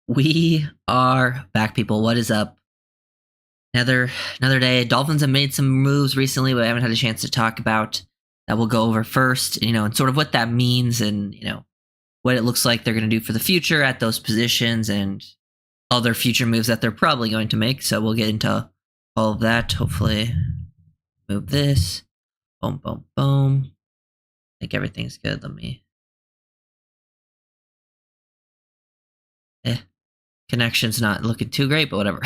We are back, people. What is up? Another day. Dolphins have made some moves recently, but I haven't had a chance to talk about that. We'll go over first, and sort of what that means, and what it looks like they're going to do for the future at those positions, and other future moves that they're probably going to make. So we'll get into all of that. Hopefully, move this. Boom, boom, boom. I think everything's good. Let me. Connection's not looking too great, but whatever.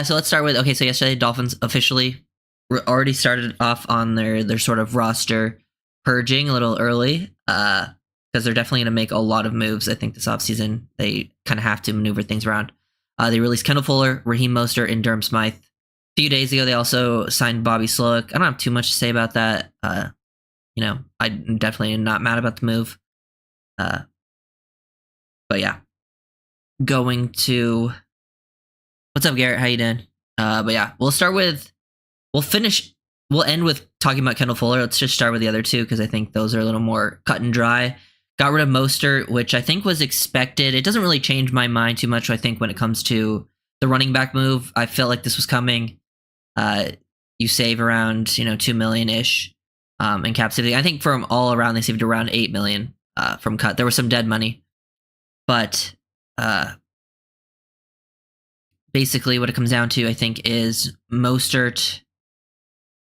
So let's start with, okay, so yesterday Dolphins officially already started off on their sort of roster purging a little early, because they're definitely going to make a lot of moves. I think this offseason they kind of have to maneuver things around. They released Kendall Fuller, Raheem Mostert, and Durham Smythe. A few days ago, they also signed Bobby Slowick. I don't have too much to say about that. I'm definitely not mad about the move. But yeah. Going to what's up, Garrett? How you doing? But yeah, we'll end with talking about Kendall Fuller. Let's just start with the other two because I think those are a little more cut and dry. Got rid of Mostert, which I think was expected. It doesn't really change my mind too much. I think when it comes to the running back move, I felt like this was coming. You save around $2 million ish in cap saving. I think from all around they saved around $8 million from cut. There was some dead money, but basically what it comes down to, I think, is Mostert.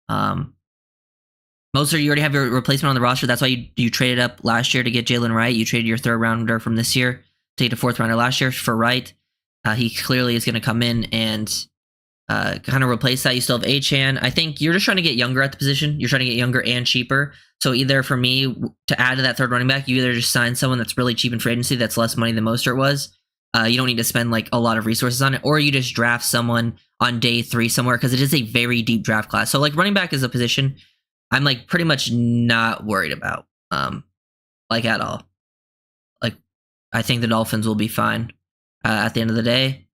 Mostert, you already have your replacement on the roster. That's why you traded up last year to get Jalen Wright. You traded your third rounder from this year to get a fourth rounder last year for Wright. He clearly is going to come in and kind of replace that. You still have Achane. I think you're just trying to get younger at the position. You're trying to get younger and cheaper. So either for me to add to that third running back, you either just sign someone that's really cheap in free agency that's less money than Mostert was. You don't need to spend like a lot of resources on it, or you just draft someone on day 3 somewhere because it is a very deep draft class. So like running back is a position I'm like pretty much not worried about, like at all. Like I think the Dolphins will be fine at the end of the day.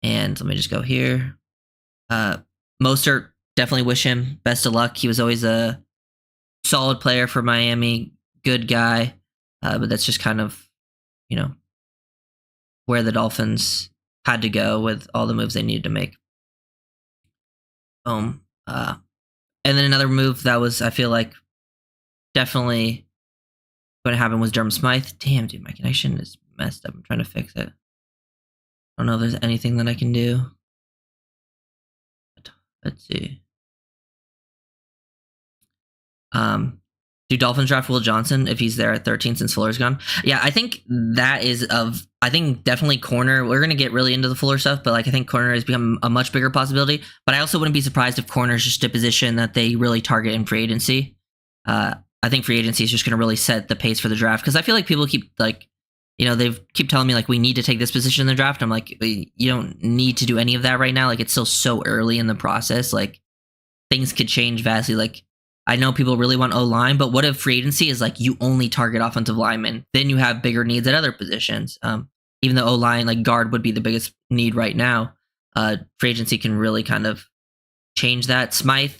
And let me just go here. Mostert, definitely wish him best of luck. He was always a solid player for Miami, good guy, but that's just kind of where the Dolphins had to go with all the moves they needed to make. And then another move that was, I feel like, definitely going to happen was Durham Smythe. Damn, dude, my connection is messed up. I'm trying to fix it. I don't know if there's anything that I can do. Let's see. Do Dolphins draft Will Johnson if he's there at 13 since Fuller's gone? Yeah, I think that is I think definitely corner. We're going to get really into the Fuller stuff, but like I think corner has become a much bigger possibility. But I also wouldn't be surprised if corner is just a position that they really target in free agency. I think free agency is just going to really set the pace for the draft because I feel like people keep like, they keep telling me like we need to take this position in the draft. I'm like, you don't need to do any of that right now. Like it's still so early in the process. Like things could change vastly. Like I know people really want O-line, but what if free agency is like you only target offensive linemen? Then you have bigger needs at other positions. Even though O-line, like guard, would be the biggest need right now. Free agency can really kind of change that. Smythe,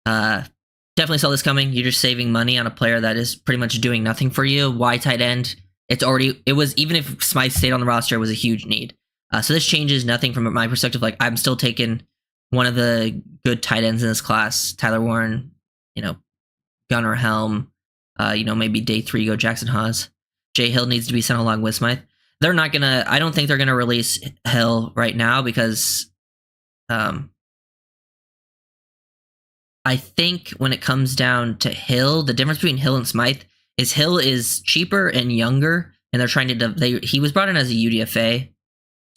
definitely saw this coming. You're just saving money on a player that is pretty much doing nothing for you. Why tight end? Even if Smythe stayed on the roster, it was a huge need. So this changes nothing from my perspective. Like I'm still taking one of the good tight ends in this class, Tyler Warren, Gunnar Helm, maybe day 3 go Jackson Haas. Jay Hill needs to be sent along with Smythe. I don't think they're gonna release Hill right now because I think when it comes down to Hill, the difference between Hill and Smythe is Hill is cheaper and younger, and they're trying to he was brought in as a UDFA.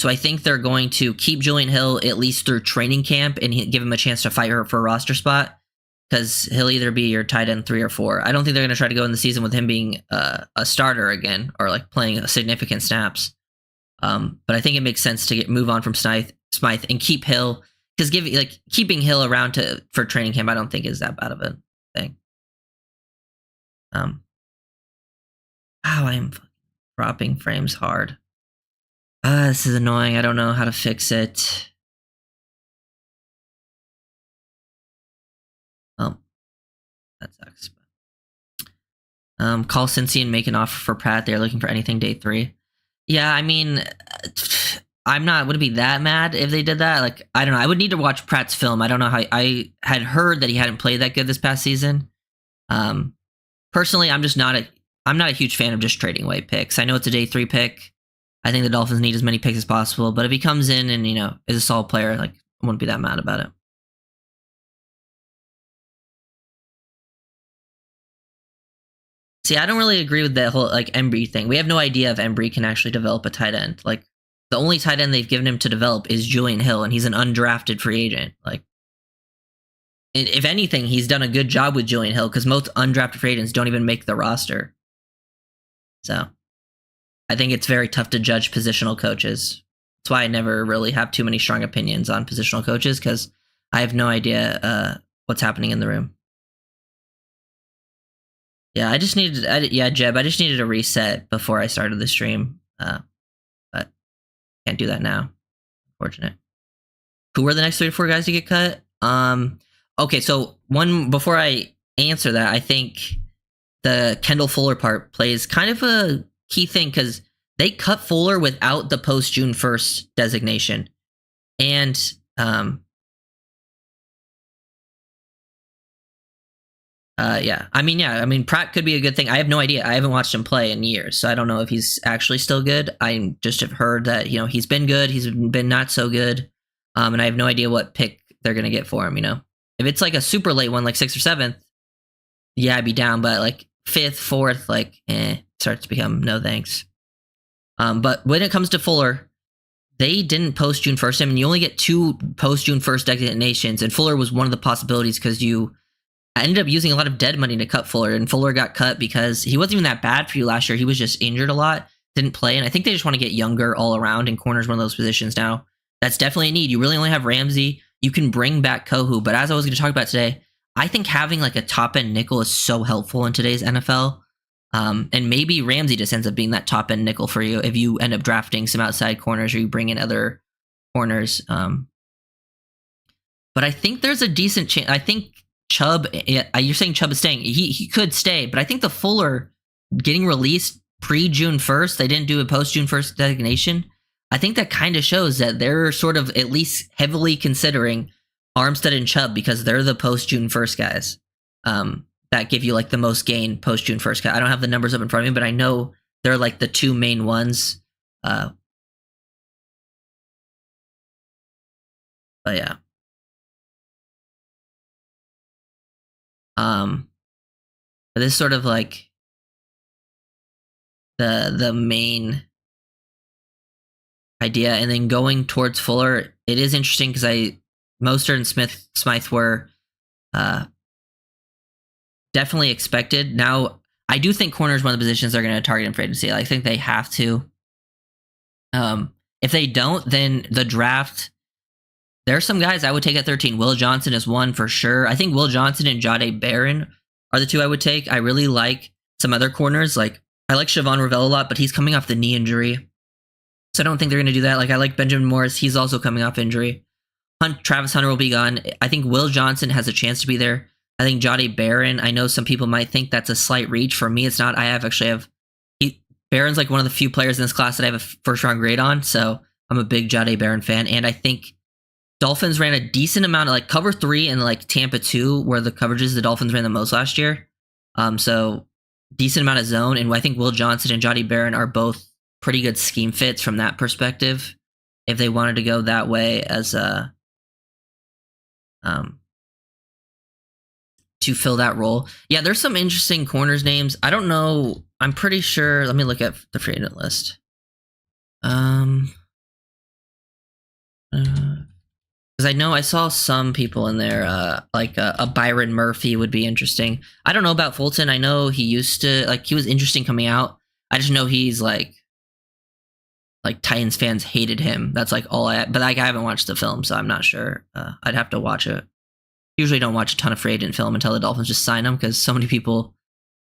So I think they're going to keep Julian Hill at least through training camp and give him a chance to fight for a roster spot. Because he'll either be your tight end 3 or 4. I don't think they're going to try to go in the season with him being a starter again or like playing significant snaps. But I think it makes sense to move on from Smythe and keep Hill, because keeping Hill around for training camp I don't think is that bad of a thing. I am dropping frames hard. This is annoying. I don't know how to fix it. That sucks. Call Cincy and make an offer for Pratt. They're looking for anything day 3. Yeah, I mean, I'm not wouldn't be that mad if they did that. Like, I don't know. I would need to watch Pratt's film. I don't know how I had heard that he hadn't played that good this past season. Um, Personally, I'm not a huge fan of just trading away picks. I know it's a day 3 pick. I think the Dolphins need as many picks as possible, but if he comes in and, is a solid player, like, I wouldn't be that mad about it. See, I don't really agree with that whole like Embry thing. We have no idea if Embry can actually develop a tight end. Like, the only tight end they've given him to develop is Julian Hill, and he's an undrafted free agent. Like, if anything, he's done a good job with Julian Hill because most undrafted free agents don't even make the roster. So I think it's very tough to judge positional coaches. That's why I never really have too many strong opinions on positional coaches because I have no idea what's happening in the room. Yeah, Jeb, I just needed a reset before I started the stream, but can't do that now. Unfortunate. Who are the next 3 to 4 guys to get cut? Okay, so before I answer that, I think the Kendall Fuller part plays kind of a key thing because they cut Fuller without the post June 1st designation, and I mean, Pratt could be a good thing. I have no idea. I haven't watched him play in years, so I don't know if he's actually still good. I just have heard that, he's been good. He's been not so good. And I have no idea what pick they're going to get for him, If it's like a super late one, like 6th or 7th, yeah, I'd be down. But like 5th, 4th, like, starts to become no thanks. But when it comes to Fuller, they didn't post June 1st him, and you only get 2 post June 1st designations, and Fuller was one of the possibilities because I ended up using a lot of dead money to cut Fuller, and Fuller got cut because he wasn't even that bad for you last year. He was just injured a lot, didn't play, and I think they just want to get younger all around, and corner's one of those positions now. That's definitely a need. You really only have Ramsey. You can bring back Kohu, but as I was going to talk about today, I think having like a top-end nickel is so helpful in today's NFL, and maybe Ramsey just ends up being that top-end nickel for you if you end up drafting some outside corners or you bring in other corners. But I think there's a decent chance. I think Chubb, you're saying Chubb is staying. He could stay, but I think the Fuller getting released pre-June 1st, they didn't do a post-June 1st designation. I think that kind of shows that they're sort of at least heavily considering Armstead and Chubb because they're the post-June 1st guys that give you like the most gain post-June 1st guy. I don't have the numbers up in front of me, but I know they're like the 2 main ones. But yeah. But this is sort of like the main idea, and then going towards Fuller, it is interesting because Mostert and Smythe were definitely expected. Now, I do think corner is one of the positions they're going to target in free agency. I think they have to. If they don't, then the draft. There are some guys I would take at 13. Will Johnson is one for sure. I think Will Johnson and Jahdae Barron are the 2 I would take. I really like some other corners. Like, I like Siobhan Ravel a lot, but he's coming off the knee injury. So I don't think they're going to do that. Like, I like Benjamin Morris. He's also coming off injury. Travis Hunter will be gone. I think Will Johnson has a chance to be there. I think Jahdae Barron, I know some people might think that's a slight reach. For me, it's not. Barron's like one of the few players in this class that I have a first-round grade on, so I'm a big Jahdae Barron fan. And I think Dolphins ran a decent amount of like cover 3 and like Tampa 2 were the coverages the Dolphins ran the most last year. So decent amount of zone. And I think Will Johnson and Jahdae Barron are both pretty good scheme fits from that perspective. If they wanted to go that way as to fill that role. Yeah, there's some interesting corners names. I don't know. I'm pretty sure. Let me look at the free agent list. Because I know I saw some people in there, like a Byron Murphy would be interesting. I don't know about Fulton. I know he used to, like, he was interesting coming out. I just know he's like Titans fans hated him. That's like all but like I haven't watched the film, so I'm not sure. I'd have to watch it. Usually don't watch a ton of free agent film until the Dolphins just sign them because so many people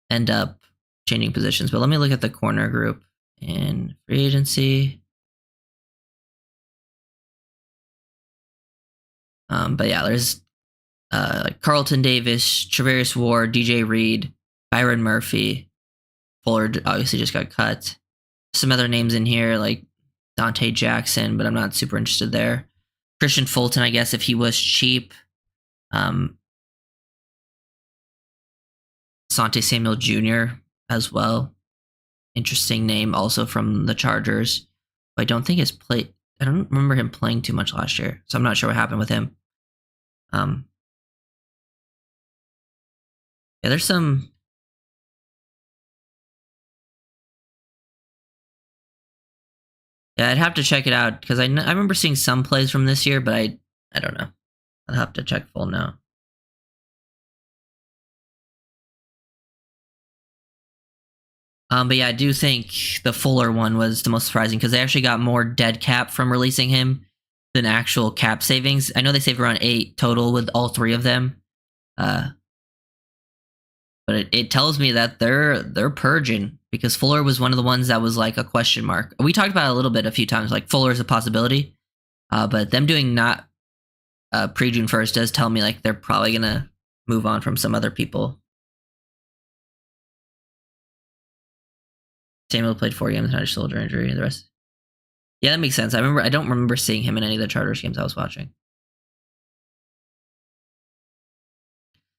end up changing positions. But let me look at the corner group in free agency. But yeah, there's like Carlton Davis, Travarius Ward, DJ Reed, Byron Murphy. Fuller obviously just got cut. some other names in here like Dante Jackson, but I'm not super interested there. Christian Fulton, I guess, if he was cheap. Sante Samuel Jr. as well. Interesting name, also from the Chargers. But I don't think his play. I don't remember him playing too much last year, so I'm not sure what happened with him. Yeah, there's some. Yeah, I'd have to check it out because I remember seeing some plays from this year, but I don't know. I'll have to check full now. But yeah, I do think the Fuller one was the most surprising because they actually got more dead cap from releasing him than actual cap savings. I know they saved around 8 total with all 3 of them. But it tells me that they're purging because Fuller was one of the ones that was like a question mark. We talked about it a little bit a few times, like Fuller is a possibility. But them doing not pre-June 1st does tell me like they're probably gonna move on from some other people. Samuel played 4 games, not a shoulder injury. The rest, yeah, that makes sense. I don't remember seeing him in any of the Chargers games I was watching.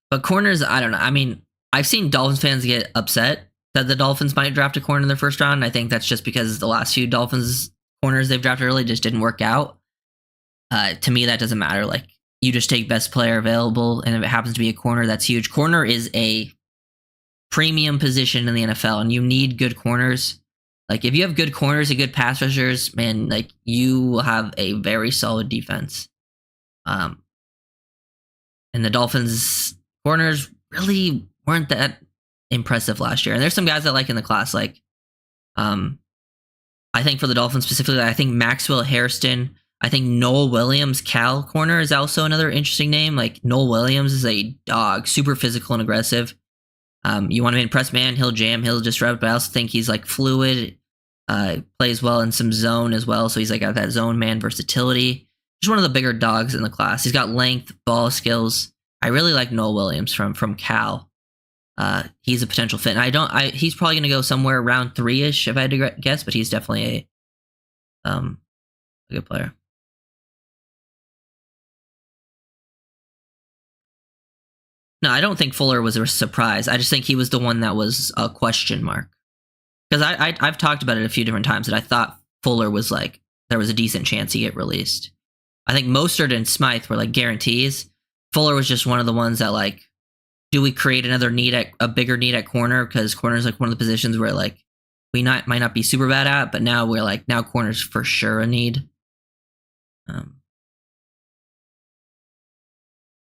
But corners, I don't know. I mean, I've seen Dolphins fans get upset that the Dolphins might draft a corner in their first round. I think that's just because the last few Dolphins corners they've drafted early just didn't work out. To me, that doesn't matter. Like, you just take best player available, and if it happens to be a corner, that's huge. Corner is a premium position in the NFL, and you need good corners. Like, if you have good corners and good pass rushers, man, like, you will have a very solid defense. And the Dolphins corners really weren't that impressive last year. And there's some guys I like in the class, like, I think for the Dolphins specifically, I think Maxwell Hairston, I think Noel Williams, Cal corner, is also another interesting name. Like, Noel Williams is a dog, super physical and aggressive. You want to impress, man, he'll jam, he'll disrupt, but I also think he's like fluid, plays well in some zone as well. So he's like got that zone man versatility. Just one of the bigger dogs in the class. He's got length, ball skills. I really like Noel Williams from Cal. He's a potential fit. And he's probably going to go somewhere around 3-ish if I had to guess, but he's definitely a good player. No, I don't think Fuller was a surprise. I just think he was the one that was a question mark. Because I've talked about it a few different times that I thought Fuller was like, there was a decent chance he'd get released. I think Mostert and Smythe were like guarantees. Fuller was just one of the ones that like, do we create another a bigger need at corner? Because corner is like one of the positions where like we might not be super bad at, but now we're like, now corner's for sure a need.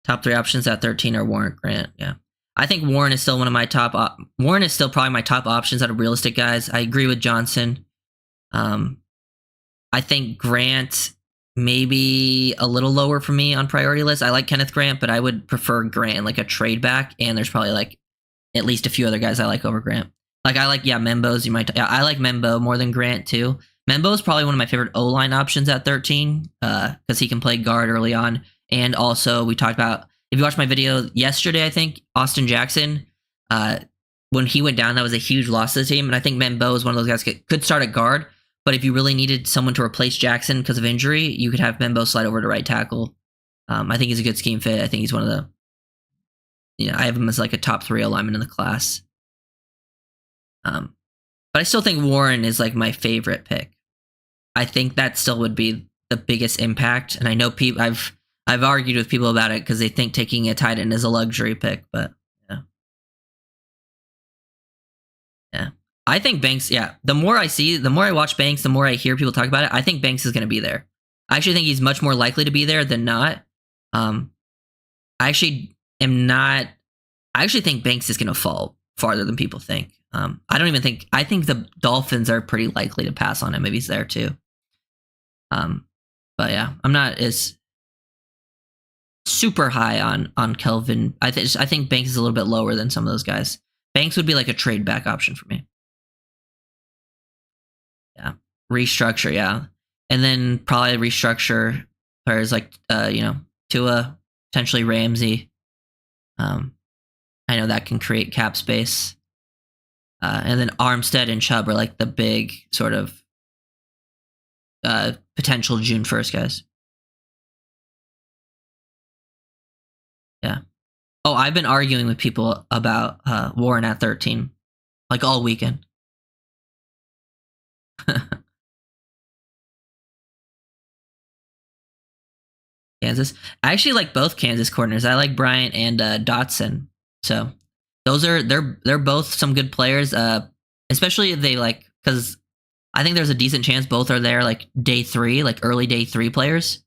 Top 3 options at 13 are Warren Grant. Yeah. I think Warren is still one of my top. Warren is still probably my top options out of realistic guys. I agree with Johnson. I think Grant maybe a little lower for me on priority list. I like Kenneth Grant, but I would prefer Grant, like a trade back. And there's probably like at least a few other guys I like over Grant. Like I like, Membo's. I like Membo more than Grant too. Membo is probably one of my favorite O-line options at 13 because he can play guard early on. And also, we talked about, if you watched my video yesterday, I think, Austin Jackson, when he went down, that was a huge loss to the team. And I think Membo is one of those guys that could start at guard. But if you really needed someone to replace Jackson because of injury, you could have Membo slide over to right tackle. I think he's a good scheme fit. I think he's one of the, I have him as like a top 3 alignment in the class. But I still think Warren is like my favorite pick. I think that still would be the biggest impact. And I know I've argued with people about it because they think taking a tight end is a luxury pick, but yeah. I think Banks, the more I watch Banks, the more I hear people talk about it, I think Banks is going to be there. I actually think he's much more likely to be there than not. I actually think Banks is going to fall farther than people think. I think the Dolphins are pretty likely to pass on him if he's there too. But yeah, I'm not as super high on Kelvin. I think Banks is a little bit lower than some of those guys. Banks would be like a trade back option for me. Yeah. Restructure, yeah. And then probably restructure players like Tua, potentially Ramsey. I know that can create cap space. And then Armstead and Chubb are like the big sort of potential June 1st guys. Yeah. Oh, I've been arguing with people about Warren at 13, like all weekend. Kansas. I actually like both Kansas corners. I like Bryant and Dotson. So those are they're both some good players. Especially if they like, because I think there's a decent chance both are there like day 3, like early day 3 players.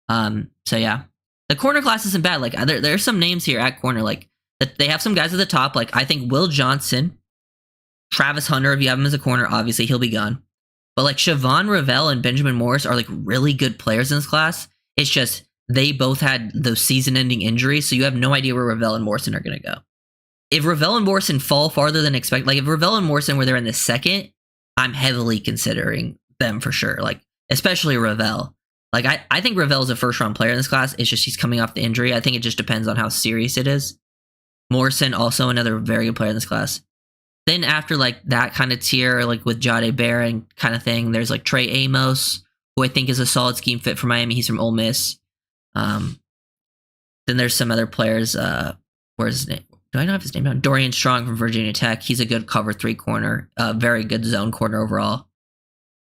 So yeah, the corner class isn't bad. Like there's some names here at corner. Like they have some guys at the top. Like I think Will Johnson, Travis Hunter. If you have him as a corner, obviously he'll be gone. But like Siobhan Ravel and Benjamin Morris are like really good players in this class. It's just they both had those season-ending injuries, so you have no idea where Ravel and Morrison are going to go. If Ravel and Morrison fall farther than expected, like if Ravel and Morrison were there in the second, I'm heavily considering them for sure. Like especially Ravel. Like I think Ravel is a first-round player in this class. It's just he's coming off the injury. I think it just depends on how serious it is. Morrison also another very good player in this class. Then after like that kind of tier, like with Jahdae Barron kind of thing, there's like Trey Amos, who I think is a solid scheme fit for Miami. He's from Ole Miss. Then there's some other players. Where's his name? Do I not have his name down? Dorian Strong from Virginia Tech. He's a good cover 3 corner. Very good zone corner overall.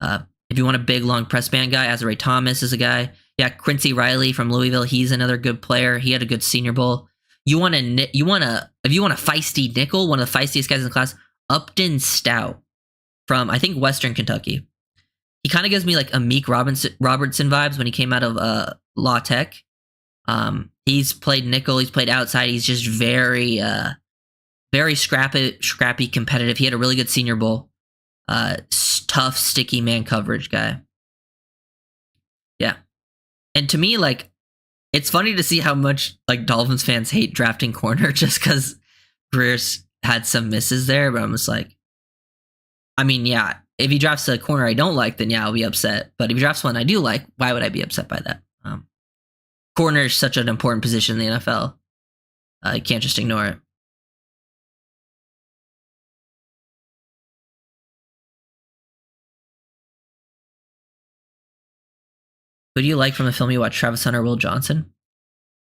If you want a big long press man guy, Azare Thomas is a guy. Yeah, Quincy Riley from Louisville. He's another good player. He had a good Senior Bowl. If you want a feisty nickel, one of the feistiest guys in the class, Upton Stout from I think Western Kentucky. He kind of gives me like a Meek Robertson vibes when he came out of La Tech. He's played nickel. He's played outside. He's just very scrappy, competitive. He had a really good Senior Bowl. Tough, sticky man coverage guy. Yeah. And to me, like, it's funny to see how much like Dolphins fans hate drafting corner just because Greer's had some misses there. But I'm just like, I mean, yeah, if he drafts a corner I don't like, then yeah, I'll be upset. But if he drafts one I do like, why would I be upset by that? Corner is such an important position in the NFL. You can't just ignore it. Who do you like from the film you watch? Travis Hunter, Will Johnson?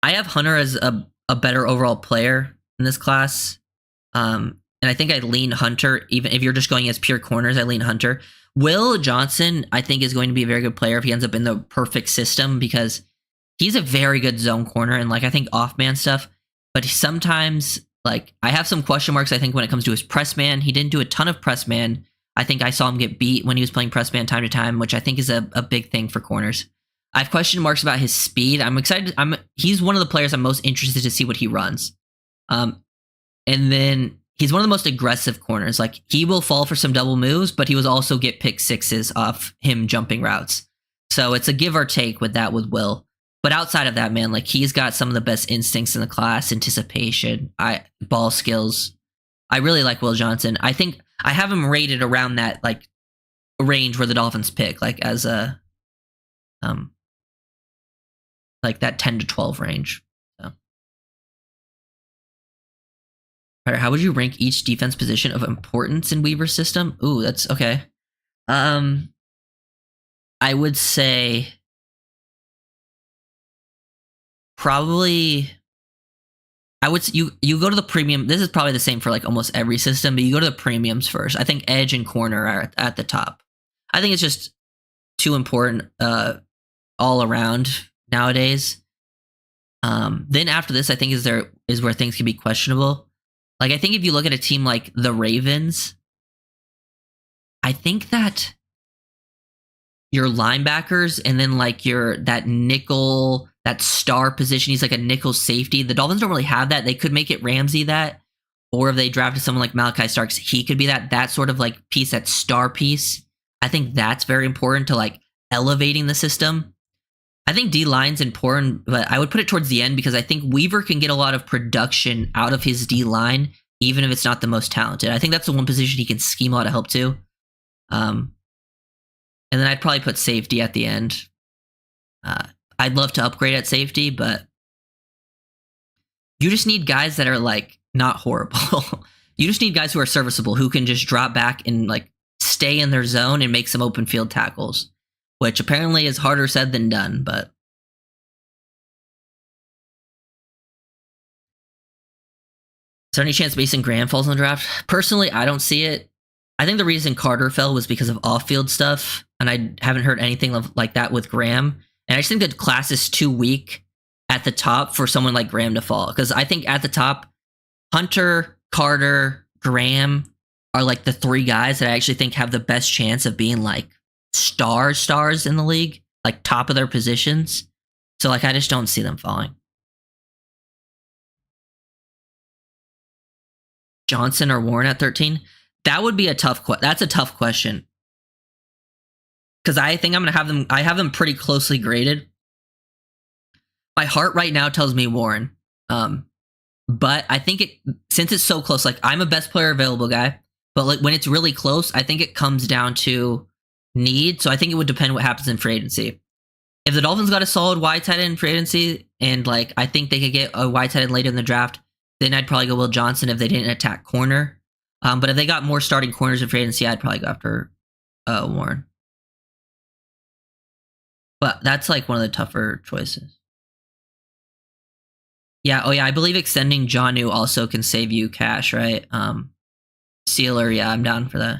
I have Hunter as a better overall player in this class. And I think I lean Hunter, even if you're just going as pure corners, I lean Hunter. Will Johnson, I think, is going to be a very good player if he ends up in the perfect system because he's a very good zone corner and like I think off-man stuff. But sometimes, like, I have some question marks, I think, when it comes to his press man. He didn't do a ton of press man. I think I saw him get beat when he was playing press man time to time, which I think is a big thing for corners. I have question marks about his speed. I'm excited. He's one of the players I'm most interested to see what he runs. And then he's one of the most aggressive corners. Like, he will fall for some double moves, but he will also get pick sixes off him jumping routes. So it's a give or take with that with Will. But outside of that, man, like, he's got some of the best instincts in the class, anticipation, ball skills. I really like Will Johnson. I think I have him rated around that like range where the Dolphins pick, like as a like that 10 to 12 range. So. All right, how would you rank each defense position of importance in Weaver's system? Ooh, that's okay. I would say probably you go to the premium. This is probably the same for like almost every system, but you go to the premiums first. I think edge and corner are at the top. I think it's just too important all around nowadays. Then after this, I think is where things can be questionable. Like, I think if you look at a team like the Ravens, I think that your linebackers and then like that nickel, that star position, he's like a nickel safety. The Dolphins don't really have that. They could make it Ramsey that, or if they drafted someone like Malachi Starks, he could be that sort of like piece, that star piece. I think that's very important to like elevating the system. I think D-line's important, but I would put it towards the end because I think Weaver can get a lot of production out of his D-line, even if it's not the most talented. I think that's the one position he can scheme a lot of help to. And then I'd probably put safety at the end. I'd love to upgrade at safety, but you just need guys that are like not horrible. You just need guys who are serviceable, who can just drop back and like stay in their zone and make some open field tackles, which apparently is harder said than done. But is there any chance Mason Graham falls in the draft? Personally, I don't see it. I think the reason Carter fell was because of off-field stuff, and I haven't heard anything like that with Graham. And I just think the class is too weak at the top for someone like Graham to fall. Because I think at the top, Hunter, Carter, Graham are like the three guys that I actually think have the best chance of being like stars in the league, like top of their positions. So like I just don't see them falling. Johnson or Warren at 13? That would be a tough that's a tough question. Because I think I'm going to have them, I have them pretty closely graded. My heart right now tells me Warren. But I think since it's so close, like I'm a best player available guy, but like when it's really close, I think it comes down to need. So I think it would depend what happens in free agency. If the Dolphins got a solid wide tight end in free agency, and like I think they could get a wide tight end later in the draft, then I'd probably go Will Johnson if they didn't attack corner. But if they got more starting corners in free agency, I'd probably go after Warren. But that's like one of the tougher choices. Yeah, oh yeah, I believe extending Jonnu also can save you cash, right? Sealer, yeah, I'm down for that.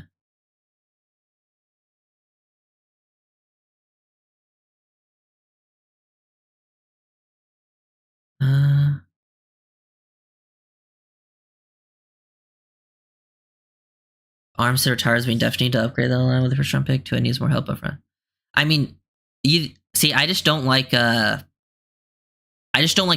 Armstead retires, we definitely need to upgrade the line with the first round pick to it needs more help up front. I mean, you see, I just don't like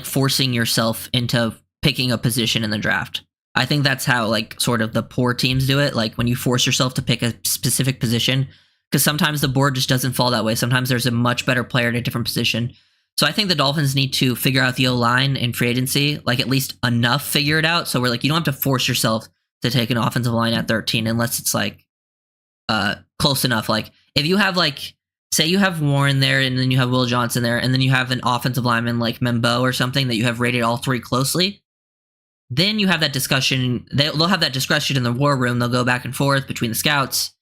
forcing yourself into picking a position in the draft. I think that's how like sort of the poor teams do it. Like when you force yourself to pick a specific position, because sometimes the board just doesn't fall that way. Sometimes there's a much better player in a different position. So I think the Dolphins need to figure out the O-line in free agency, like at least enough figure it out. So we're like, you don't have to force yourself to take an offensive line at 13 unless it's like close enough. Like if you have like, say you have Warren there and then you have Will Johnson there and then you have an offensive lineman like Membo or something that you have rated all three closely, then you have that discussion. They'll have that discussion in the war room. They'll go back and forth between the scouts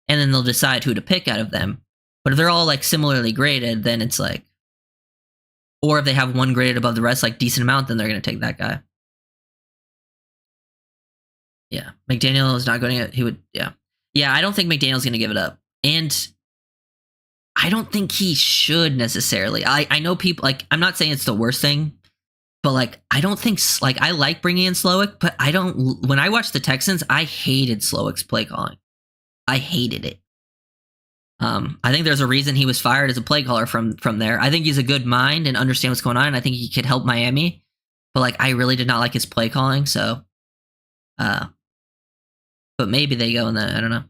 and then they'll decide who to pick out of them. But if they're all like similarly graded, then it's like, or if they have one graded above the rest, like decent amount, then they're going to take that guy. Yeah. McDaniel is not going to, he would, yeah. Yeah, I don't think McDaniel's going to give it up. And I don't think he should necessarily. I know people, like, I'm not saying it's the worst thing, but like, I don't think, like, I like bringing in Slowick, but I don't, when I watched the Texans, I hated Slowick's play calling. I hated it. I think there's a reason he was fired as a play caller from there. I think he's a good mind and understand what's going on. And I think he could help Miami, but like, I really did not like his play calling. So, but maybe they go in that. I don't know.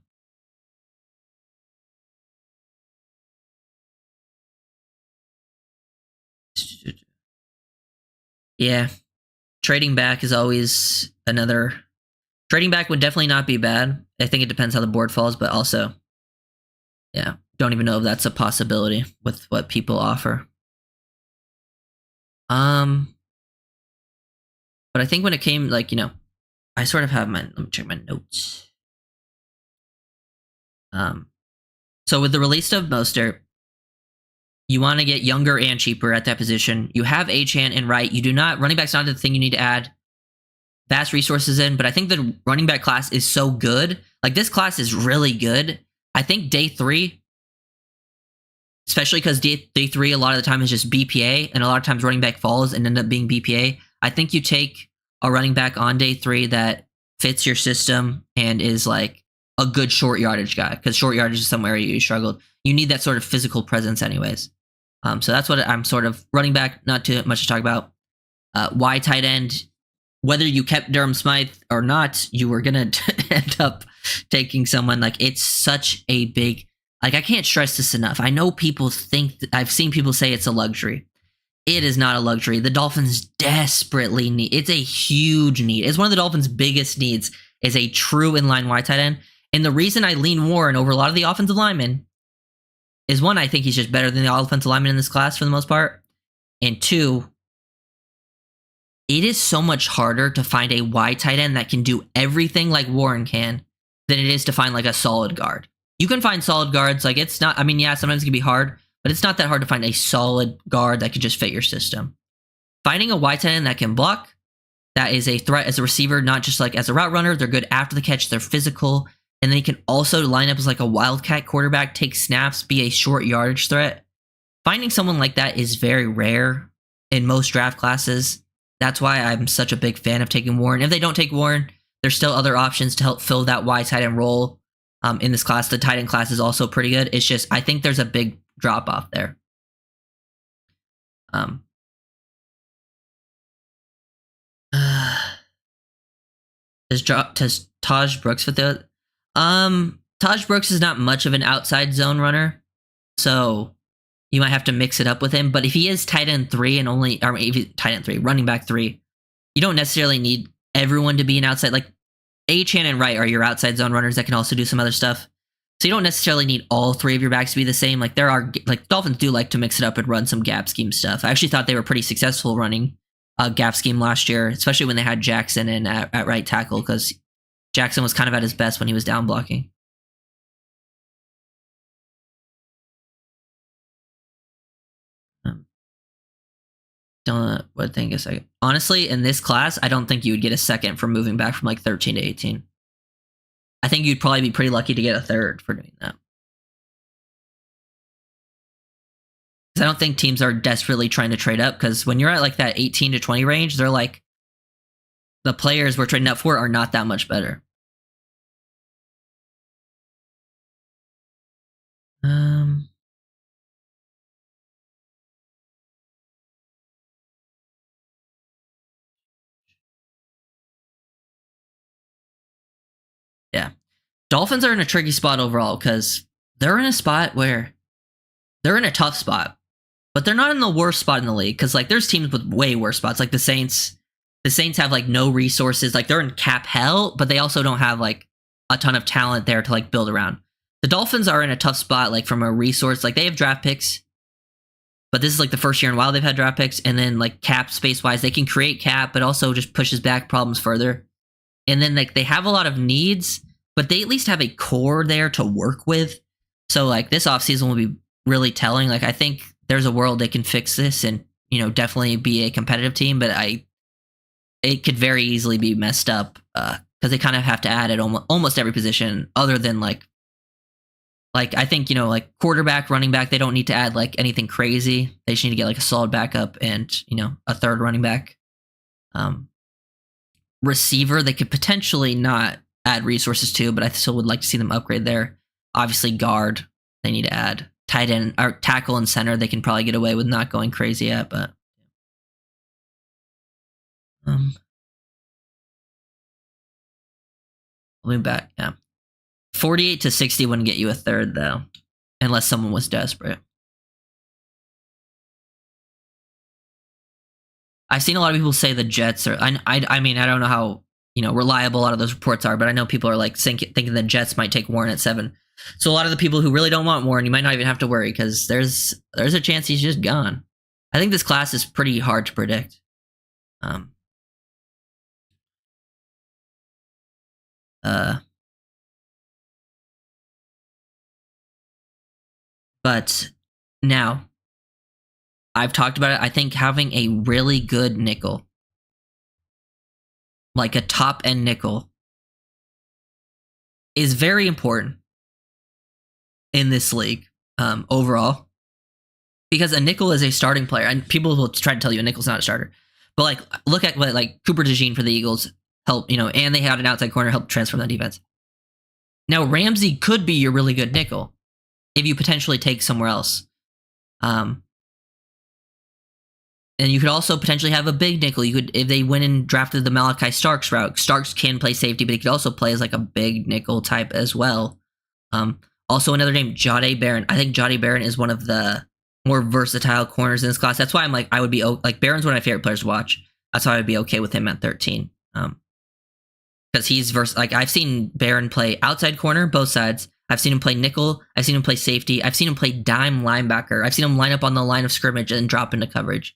Yeah. Trading back is always another. Trading back would definitely not be bad. I think it depends how the board falls, but also, yeah, don't even know if that's a possibility with what people offer. But I think when it came, like, you know, I sort of have let me check my notes. So with the release of Mostert, you want to get younger and cheaper at that position. You have Achane and Wright. You do not, running back's not the thing you need to add vast resources in, but I think the running back class is so good. Like, this class is really good. I think day 3, especially because day 3 a lot of the time is just BPA, and a lot of times running back falls and end up being BPA. I think you take a running back on day 3 that fits your system and is like a good short yardage guy, because short yardage is somewhere you struggled. You need that sort of physical presence anyways. So that's what I'm sort of running back, not too much to talk about. Wide tight end, whether you kept Durham Smythe or not, you were going to end up taking someone. Like, it's such a big, like, I can't stress this enough. I know people think, I've seen people say it's a luxury. It is not a luxury. The Dolphins desperately need, it's a huge need. It's one of the Dolphins' biggest needs is a true inline wide tight end. And the reason I lean Warren over a lot of the offensive linemen is, one, I think he's just better than the offensive linemen in this class for the most part. And 2, it is so much harder to find a wide tight end that can do everything like Warren can than it is to find like a solid guard. You can find solid guards. Like it's not, I mean, yeah, sometimes it can be hard, but it's not that hard to find a solid guard that can just fit your system. Finding a wide tight end that can block, that is a threat as a receiver, not just like as a route runner. They're good after the catch. They're physical. And they can also line up as like a wildcat quarterback, take snaps, be a short yardage threat. Finding someone like that is very rare in most draft classes. That's why I'm such a big fan of taking Warren. If they don't take Warren, there's still other options to help fill that wide tight end role in this class. The tight end class is also pretty good. It's just, I think there's a big drop off there. Does Taj Brooks fit the Taj Brooks is not much of an outside zone runner, so you might have to mix it up with him. But if he is tight end 3 and only, or maybe tight end 3, running back 3, you don't necessarily need everyone to be an outside. Like Achane and Wright are your outside zone runners that can also do some other stuff. So you don't necessarily need all 3 of your backs to be the same. Like there are, like Dolphins do like to mix it up and run some gap scheme stuff. I actually thought they were pretty successful running a gap scheme last year, especially when they had Jackson in at right tackle, because Jackson was kind of at his best when he was down blocking. What think a second? Honestly, in this class, I don't think you would get a second for moving back from like 13 to 18. I think you'd probably be pretty lucky to get a third for doing that. I don't think teams are desperately trying to trade up, because when you're at like that 18 to 20 range, they're like, the players we're trading up for are not that much better. Yeah. Dolphins are in a tricky spot overall, because they're in a spot where they're in a tough spot, but they're not in the worst spot in the league, because like there's teams with way worse spots, like the Saints. The Saints have like no resources. Like they're in cap hell, but they also don't have like a ton of talent there to like build around. The Dolphins are in a tough spot, like from a resource, like they have draft picks, but this is like the first year in a while they've had draft picks, and then like cap space wise, they can create cap, but also just pushes back problems further. And then like they have a lot of needs, but they at least have a core there to work with. So like this offseason will be really telling. Like I think there's a world they can fix this and, you know, definitely be a competitive team, but it could very easily be messed up because they kind of have to add at almost every position other than like I think, you know, like quarterback, running back, they don't need to add like anything crazy. They just need to get like a solid backup and, you know, a third running back. Receiver, they could potentially not add resources to, but I still would like to see them upgrade there. Obviously guard, they need to add. Tight end or tackle and center, they can probably get away with not going crazy at, but we'll be back. Yeah. 48 to 60 wouldn't get you a third though, unless someone was desperate. I've seen a lot of people say the Jets are, I mean, I don't know how, you know, reliable a lot of those reports are, but I know people are like thinking the Jets might take Warren at 7. So a lot of the people who really don't want Warren, you might not even have to worry, because there's a chance he's just gone. I think this class is pretty hard to predict. But now, I've talked about it. I think having a really good nickel, like a top end nickel, is very important in this league overall, because a nickel is a starting player, and people will try to tell you a nickel's not a starter. But like, look at what like Cooper DeJean for the Eagles help, you know, and they had an outside corner help transform that defense. Now Ramsey could be your really good nickel if you potentially take somewhere else. And you could also potentially have a big nickel. You could, if they went and drafted the Malachi Starks route. Starks can play safety, but he could also play as like a big nickel type as well. Also another name, Jahdae Barron. I think Jahdae Barron is one of the more versatile corners in this class. That's why I'm like, I would be like, Barron's one of my favorite players to watch. That's why I would be okay with him at 13. Because he's like, I've seen Barron play outside corner, both sides. I've seen him play nickel. I've seen him play safety. I've seen him play dime linebacker. I've seen him line up on the line of scrimmage and drop into coverage.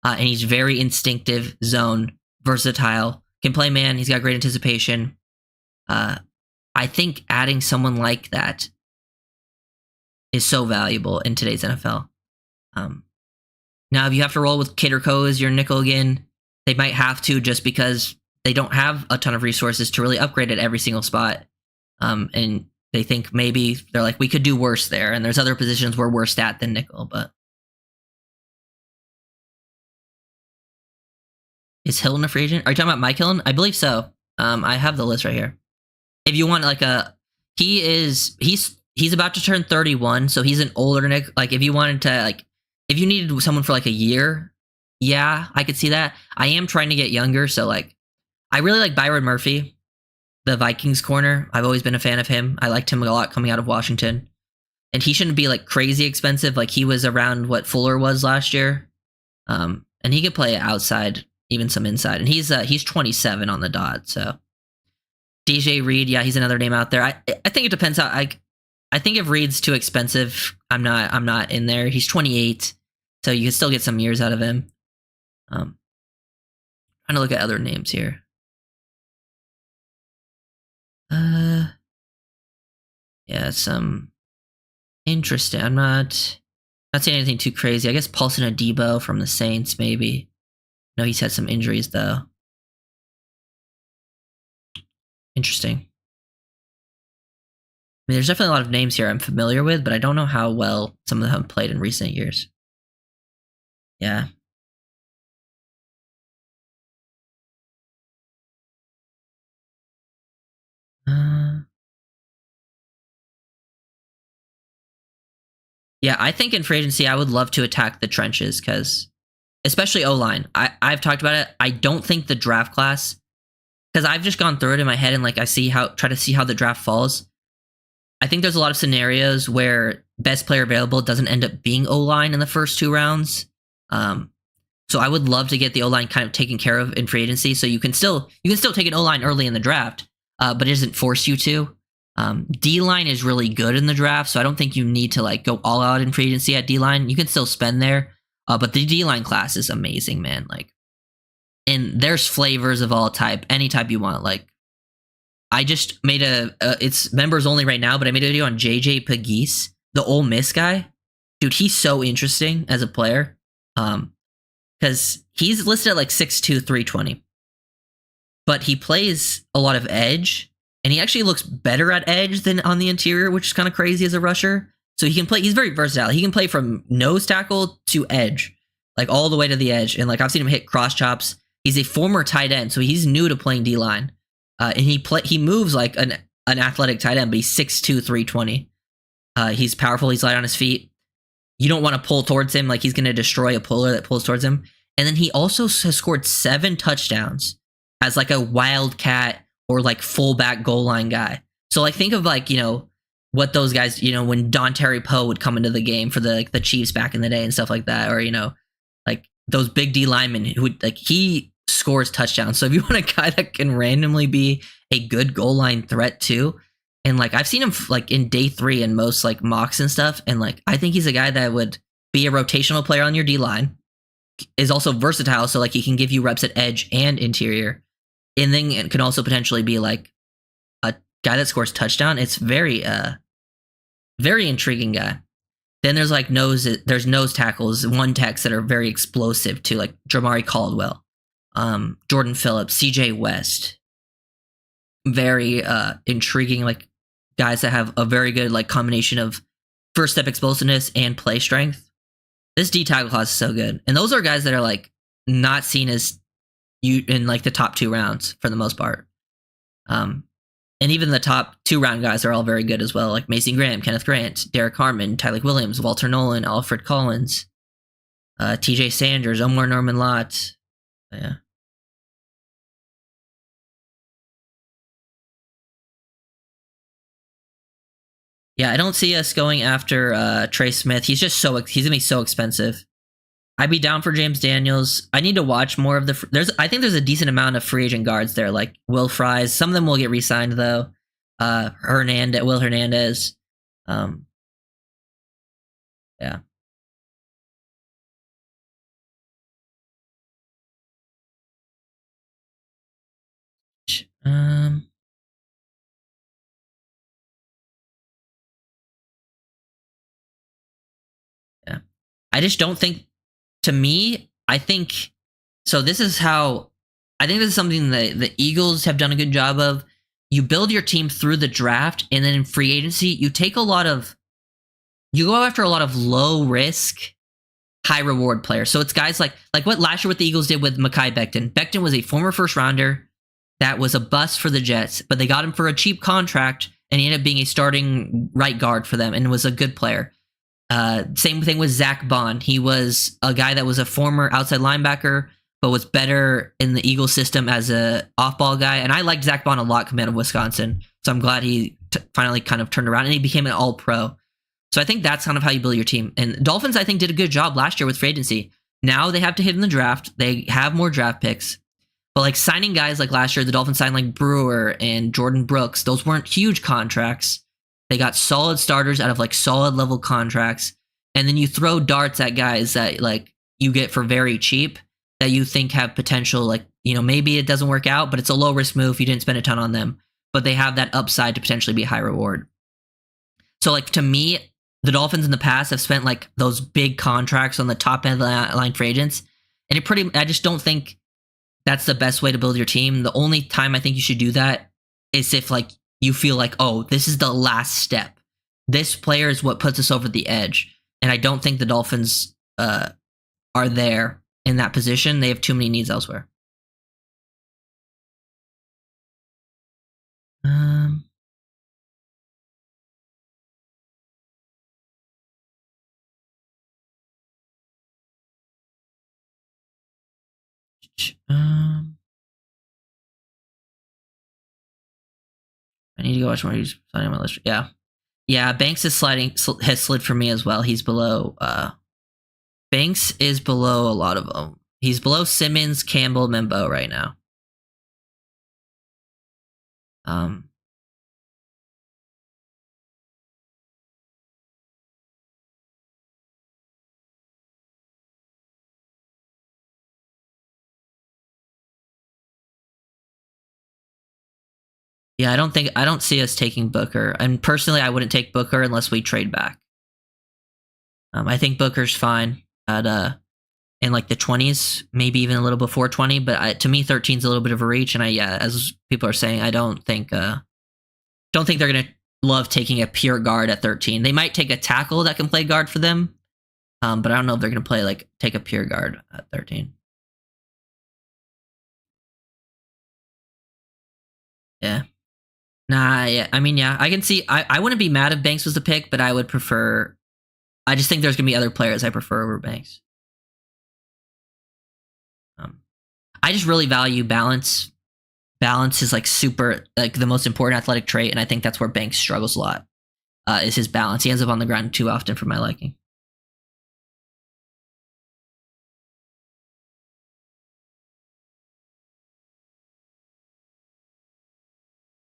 and he's very instinctive, zone, versatile, can play man. He's got great anticipation. I think adding someone like that is so valuable in today's NFL. Now, if you have to roll with Kid or Co as your nickel again, they might have to just because they don't have a ton of resources to really upgrade at every single spot. And they think maybe they're like, we could do worse there. And there's other positions we're worse at than nickel. But is Hilton a free agent? Are you talking about Mike Hilton? I believe so. I have the list right here. If you want like he's about to turn 31, so he's an older Nick. Like if you wanted to like, if you needed someone for like a year, yeah, I could see that. I am trying to get younger, so like, I really like Byron Murphy, the Vikings corner. I've always been a fan of him. I liked him a lot coming out of Washington, and he shouldn't be like crazy expensive. Like he was around what Fuller was last year, and he could play outside, even some inside, and he's 27 on the dot. So DJ Reed, yeah, he's another name out there. I think it depends how I think if Reed's too expensive, I'm not in there. He's 28, so you can still get some years out of him. Trying to look at other names here. Yeah, some interesting. I'm not saying anything too crazy. I guess Paulson Adebo from the Saints, maybe. No, he's had some injuries though. Interesting. I mean, there's definitely a lot of names here I'm familiar with, but I don't know how well some of them have played in recent years. Yeah. Yeah, I think in free agency, I would love to attack the trenches because, especially O-line, I've talked about it. I don't think the draft class, because I've just gone through it in my head and like try to see how the draft falls. I think there's a lot of scenarios where best player available doesn't end up being O-line in the first 2 rounds. So I would love to get the O-line kind of taken care of in free agency. So you can still take an O-line early in the draft, but it doesn't force you to. D-line is really good in the draft, so I don't think you need to like go all out in free agency at D-line. You can still spend there, but the D-line class is amazing, man. Like, and there's flavors of all type, any type you want. Like, I just made it's members only right now, but I made a video on JJ Pegues, the Ole Miss guy. Dude, he's so interesting as a player, because he's listed at like 6'2", 320, but he plays a lot of edge. And he actually looks better at edge than on the interior, which is kind of crazy as a rusher. So he can play. He's very versatile. He can play from nose tackle to edge, like all the way to the edge. And like I've seen him hit cross chops. He's a former tight end, so he's new to playing D line. And he moves like an athletic tight end, but he's 6'2", 320. He's powerful. He's light on his feet. You don't want to pull towards him. Like he's going to destroy a puller that pulls towards him. And then he also has scored 7 touchdowns as like a wildcat or like fullback goal line guy. So like think of like, what those guys, when Don Terry Poe would come into the game for the Chiefs back in the day and stuff like that, or like those big D linemen who would like he scores touchdowns. So if you want a guy that can randomly be a good goal line threat too, and like I've seen him like in day 3 and most like mocks and stuff, and like I think he's a guy that would be a rotational player on your D line, is also versatile, so like he can give you reps at edge and interior. And then it can also potentially be like a guy that scores touchdown. It's very intriguing guy. Then there's like nose tackles, one techs that are very explosive too, like Jamari Caldwell, Jordan Phillips, CJ West. Very intriguing, like guys that have a very good like combination of first step explosiveness and play strength. This D tackle class is so good. And those are guys that are like not seen as you in like the top 2 rounds for the most part. And even the top 2 round guys are all very good as well, like Mason Graham, Kenneth Grant, Derek Harmon, Tyleik Williams, Walter Nolan, Alfred Collins, TJ Sanders, Omar Norman Lott. Yeah. Yeah, I don't see us going after Trey Smith. He's gonna be so expensive. I'd be down for James Daniels. I need to watch more of I think there's a decent amount of free agent guards there, like Will Fries. Some of them will get re-signed though. Will Hernandez. Yeah. Um, yeah. I just don't think, to me, I think, so this is how, I think this is something that the Eagles have done a good job of. You build your team through the draft, and then in free agency, you go after a lot of low risk, high reward players. So it's guys like what last year what the Eagles did with Mekhi Becton. Becton was a former first rounder that was a bust for the Jets, but they got him for a cheap contract, and he ended up being a starting right guard for them and was a good player. Same thing with Zach Bond. He was a guy that was a former outside linebacker, but was better in the Eagles system as a off-ball guy. And I liked Zach Bond a lot coming out of Wisconsin, so I'm glad he finally kind of turned around and he became an all-pro. So I think that's kind of how you build your team. And Dolphins, I think, did a good job last year with free agency. Now they have to hit in the draft. They have more draft picks. But like signing guys like last year, the Dolphins signed like Brewer and Jordan Brooks. Those weren't huge contracts. They got solid starters out of like solid level contracts. And then you throw darts at guys that like you get for very cheap that you think have potential. Like, you know, maybe it doesn't work out, but it's a low risk move. You didn't spend a ton on them, but they have that upside to potentially be high reward. So like to me, the Dolphins in the past have spent like those big contracts on the top end of the line free agents. And I just don't think that's the best way to build your team. The only time I think you should do that is if like you feel like, oh, this is the last step. This player is what puts us over the edge. And I don't think the Dolphins are there in that position. They have too many needs elsewhere. Um, I need to go watch more. He's on my list. Yeah. Banks is has slid for me as well. He's below. Banks is below a lot of them. He's below Simmons, Campbell, Membo right now. Yeah, I don't see us taking Booker. And personally, I wouldn't take Booker unless we trade back. I think Booker's fine at in like the 20s, maybe even a little before 20. But to me, 13 is a little bit of a reach. And as people are saying, I don't think they're gonna love taking a pure guard at 13. They might take a tackle that can play guard for them, but I don't know if they're gonna take a pure guard at 13. Yeah. Nah, yeah. I mean, yeah, I can see. I wouldn't be mad if Banks was the pick, but I would prefer. I just think there's gonna be other players I prefer over Banks. I just really value balance. Balance is like super, like the most important athletic trait, and I think that's where Banks struggles a lot. Is his balance? He ends up on the ground too often for my liking.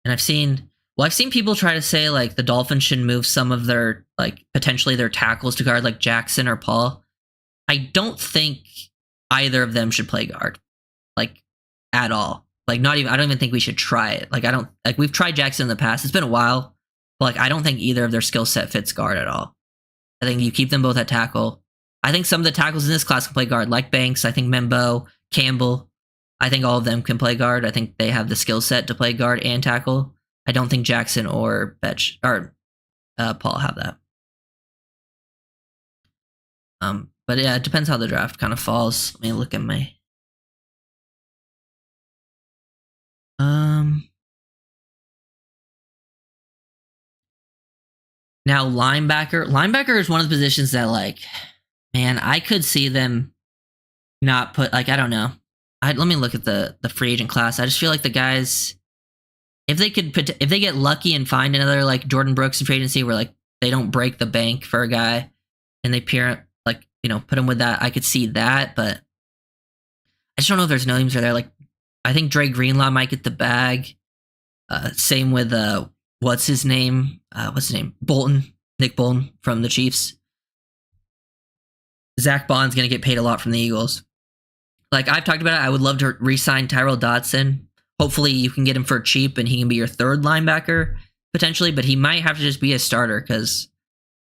And I've seen people try to say like the Dolphins should move some of their like potentially their tackles to guard like Jackson or Paul. I don't think either of them should play guard, like at all. Like not even. I don't even think we should try it. Like I don't like we've tried Jackson in the past. It's been a while, but like I don't think either of their skill set fits guard at all. I think you keep them both at tackle. I think some of the tackles in this class can play guard, like Banks. I think Membo, Campbell. I think all of them can play guard. I think they have the skill set to play guard and tackle. I don't think Jackson or Betch or Paul have that. But yeah, it depends how the draft kind of falls. Let me look at my. Now linebacker is one of the positions that like, man, I could see them not put like I don't know. Let me look at the free agent class. I just feel like the guys, if they get lucky and find another like Jordan Brooks in free agency where like they don't break the bank for a guy and they pair like put him with that, I could see that. But I just don't know if there's names there. Like I think Dre Greenlaw might get the bag. Same with what's his name? Nick Bolton from the Chiefs. Zach Bond's gonna get paid a lot from the Eagles. Like I've talked about it, I would love to re-sign Tyrell Dodson hopefully you can get him for cheap and he can be your third linebacker potentially, but he might have to just be a starter because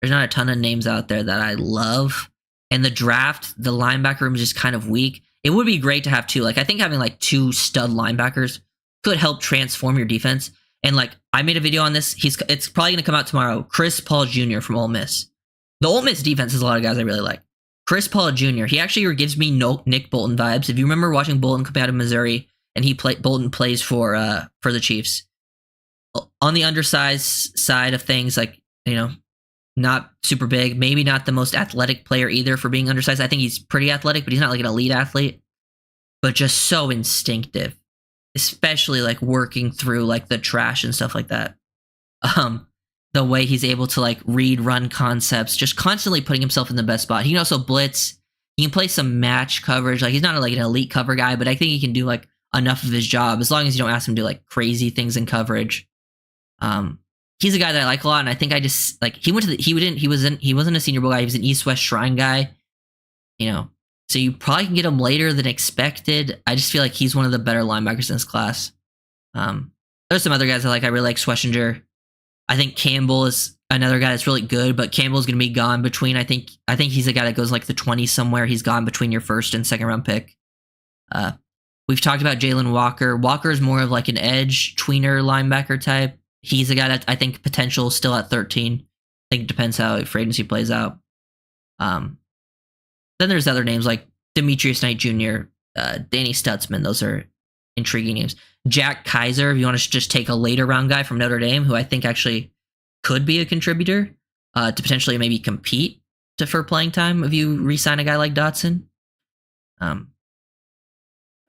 there's not a ton of names out there that I love. And the draft, the linebacker room is just kind of weak. It would be great to have two. Like, I think having like two stud linebackers could help transform your defense. And like, I made a video on this. It's probably going to come out tomorrow. Chris Paul Jr. from Ole Miss. The Ole Miss defense has a lot of guys I really like. Chris Paul Jr. He actually gives me Nick Bolton vibes. If you remember watching Bolton come out of Missouri, and Bolton plays for the Chiefs. On the undersized side of things, like, you know, not super big, maybe not the most athletic player either for being undersized. I think he's pretty athletic, but he's not like an elite athlete. But just so instinctive, especially like working through like the trash and stuff like that. The way he's able to like read run concepts, just constantly putting himself in the best spot. He can also blitz. He can play some match coverage. Like, he's not like an elite cover guy, but I think he can do like enough of his job as long as you don't ask him to do like crazy things in coverage. He's a guy that I like a lot, and I think I just like he wasn't a Senior Bowl guy. He was an East West Shrine guy, you know. So you probably can get him later than expected. I just feel like he's one of the better linebackers in this class. There's some other guys I like. I really like Schlesinger. I think Campbell is another guy that's really good, but Campbell's going to be gone between. I think he's a guy that goes like the 20s somewhere. He's gone between your first and second round pick. We've talked about Jalen Walker. Walker is more of like an edge tweener linebacker type. He's a guy that I think potential still at 13. I think it depends how free agency plays out. Then there's other names like Demetrius Knight Jr., Danny Stutzman. Those are intriguing names. Jack Kaiser, if you want to just take a later round guy from Notre Dame, who I think actually could be a contributor to potentially maybe compete for playing time if you re-sign a guy like Dotson. But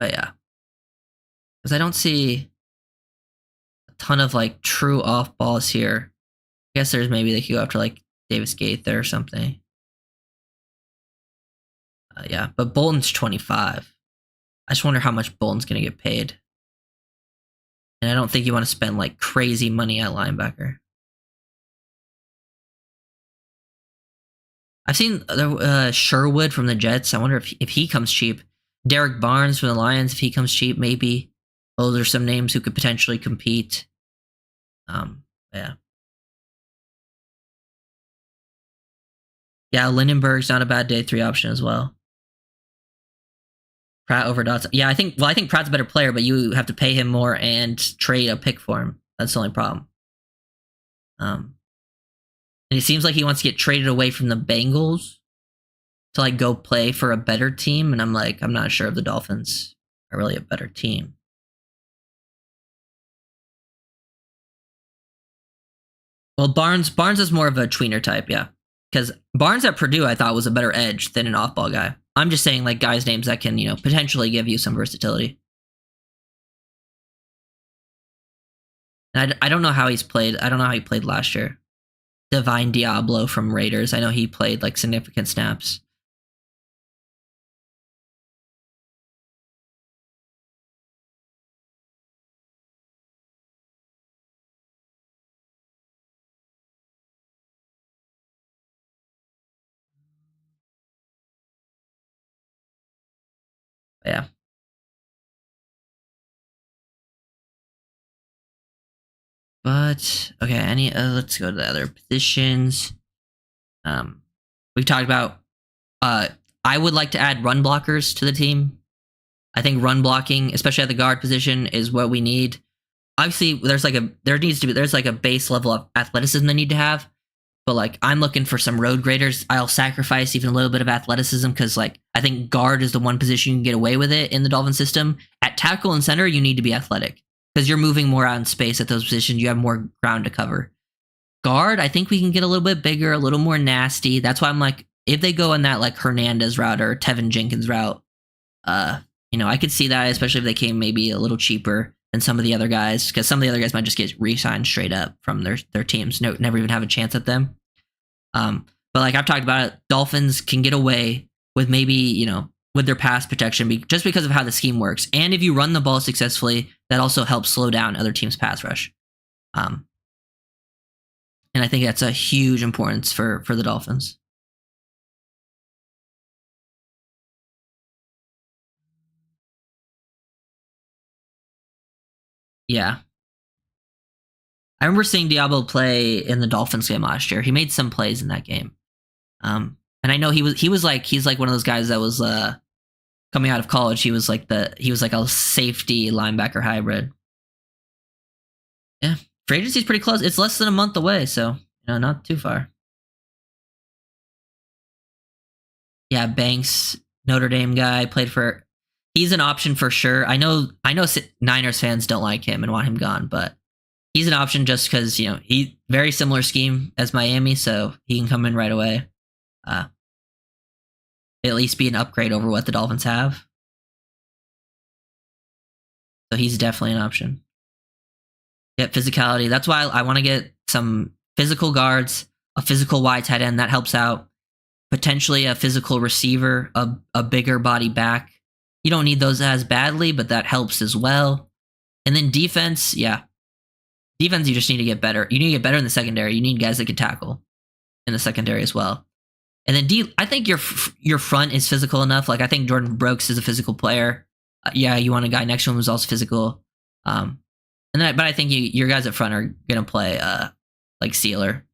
yeah, because I don't see ton of like true off balls here. I guess there's maybe they could go after like Davis Gaither or something. Yeah, but Bolton's 25. I just wonder how much Bolton's going to get paid. And I don't think you want to spend like crazy money at linebacker. I've seen Sherwood from the Jets. I wonder if he comes cheap. Derek Barnes from the Lions, if he comes cheap, maybe. Those are some names who could potentially compete. Yeah. Yeah, Lindenberg's not a bad day 3 option as well. Pratt over Dotson. Yeah, I think Pratt's a better player, but you have to pay him more and trade a pick for him. That's the only problem. And it seems like he wants to get traded away from the Bengals to like go play for a better team. And I'm not sure if the Dolphins are really a better team. Well, Barnes is more of a tweener type, yeah. Because Barnes at Purdue, I thought was a better edge than an off-ball guy. I'm just saying like guys' names that can, potentially give you some versatility. And I don't know how he's played. I don't know how he played last year. Divine Diablo from Raiders. I know he played like significant snaps. Yeah. But okay, let's go to the other positions. We've talked about I would like to add run blockers to the team. I think run blocking, especially at the guard position, is what we need. Obviously, there's like a base level of athleticism they need to have. But like I'm looking for some road graders. I'll sacrifice even a little bit of athleticism because like I think guard is the one position you can get away with it in the Dolphin system. At tackle and center, you need to be athletic because you're moving more out in space at those positions. You have more ground to cover. Guard, I think we can get a little bit bigger, a little more nasty. That's why I'm like, if they go in that like Hernandez route or Tevin Jenkins route, I could see that, especially if they came maybe a little cheaper than some of the other guys, because some of the other guys might just get re-signed straight up from their teams, never even have a chance at them. But like I've talked about it, Dolphins can get away with maybe, with their pass protection just because of how the scheme works. And if you run the ball successfully, that also helps slow down other teams' pass rush. And I think that's a huge importance for the Dolphins. Yeah. I remember seeing Diablo play in the Dolphins game last year. He made some plays in that game. And I know he's like one of those guys that was coming out of college. He was like a safety linebacker hybrid. Yeah. Free agency's pretty close. It's less than a month away, so not too far. Yeah, Banks, Notre Dame guy, played for. He's an option for sure. I know Niners fans don't like him and want him gone, but he's an option just because he very similar scheme as Miami, so he can come in right away. At least be an upgrade over what the Dolphins have. So he's definitely an option. Yeah, physicality. That's why I want to get some physical guards, a physical wide tight end that helps out. Potentially a physical receiver, a bigger body back. You don't need those as badly, but that helps as well. And then defense, yeah. Defense, you just need to get better. You need to get better in the secondary. You need guys that can tackle in the secondary as well. And then I think your front is physical enough. Like I think Jordan Brooks is a physical player. Yeah, you want a guy next to him who's also physical. But I think your guys up front are gonna play like Sealer.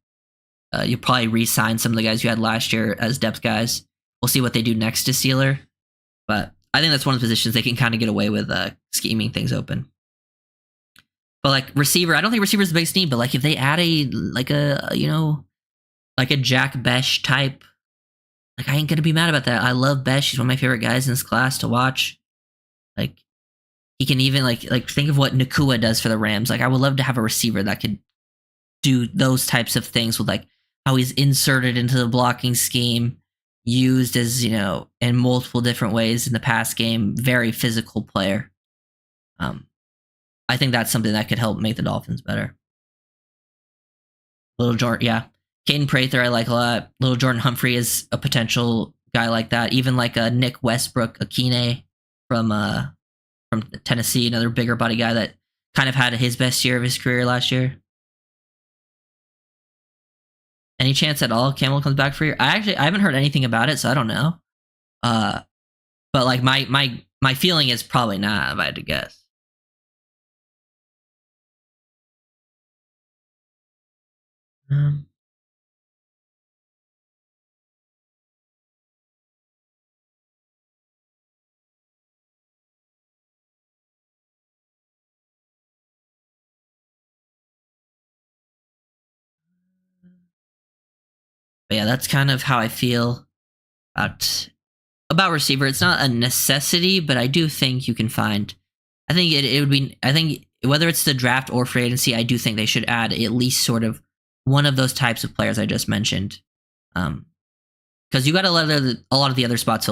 You'll probably re-sign some of the guys you had last year as depth guys. We'll see what they do next to Sealer. But I think that's one of the positions they can kind of get away with scheming things open. But like receiver, I don't think receiver is the biggest need. But like if they add like a Jack Besh type, like I ain't gonna be mad about that. I love Besh. He's one of my favorite guys in this class to watch. Like he can even like think of what Nakua does for the Rams. Like I would love to have a receiver that could do those types of things with like how he's inserted into the blocking scheme, used as in multiple different ways in the pass game. Very physical player. I think that's something that could help make the Dolphins better. Little Jordan, yeah. Caden Prather I like a lot. Little Jordan Humphrey is a potential guy like that. Even like a Nick Westbrook Akine from Tennessee, another bigger body guy that kind of had his best year of his career last year. Any chance at all Campbell comes back for you? I haven't heard anything about it, so I don't know. But like my feeling is probably not, if I had to guess. But yeah, that's kind of how I feel about receiver. It's not a necessity, but I do think you can find. I think it would be. I think whether it's the draft or free agency, I do think they should add at least sort of one of those types of players I just mentioned. Because you got a lot of the other spots.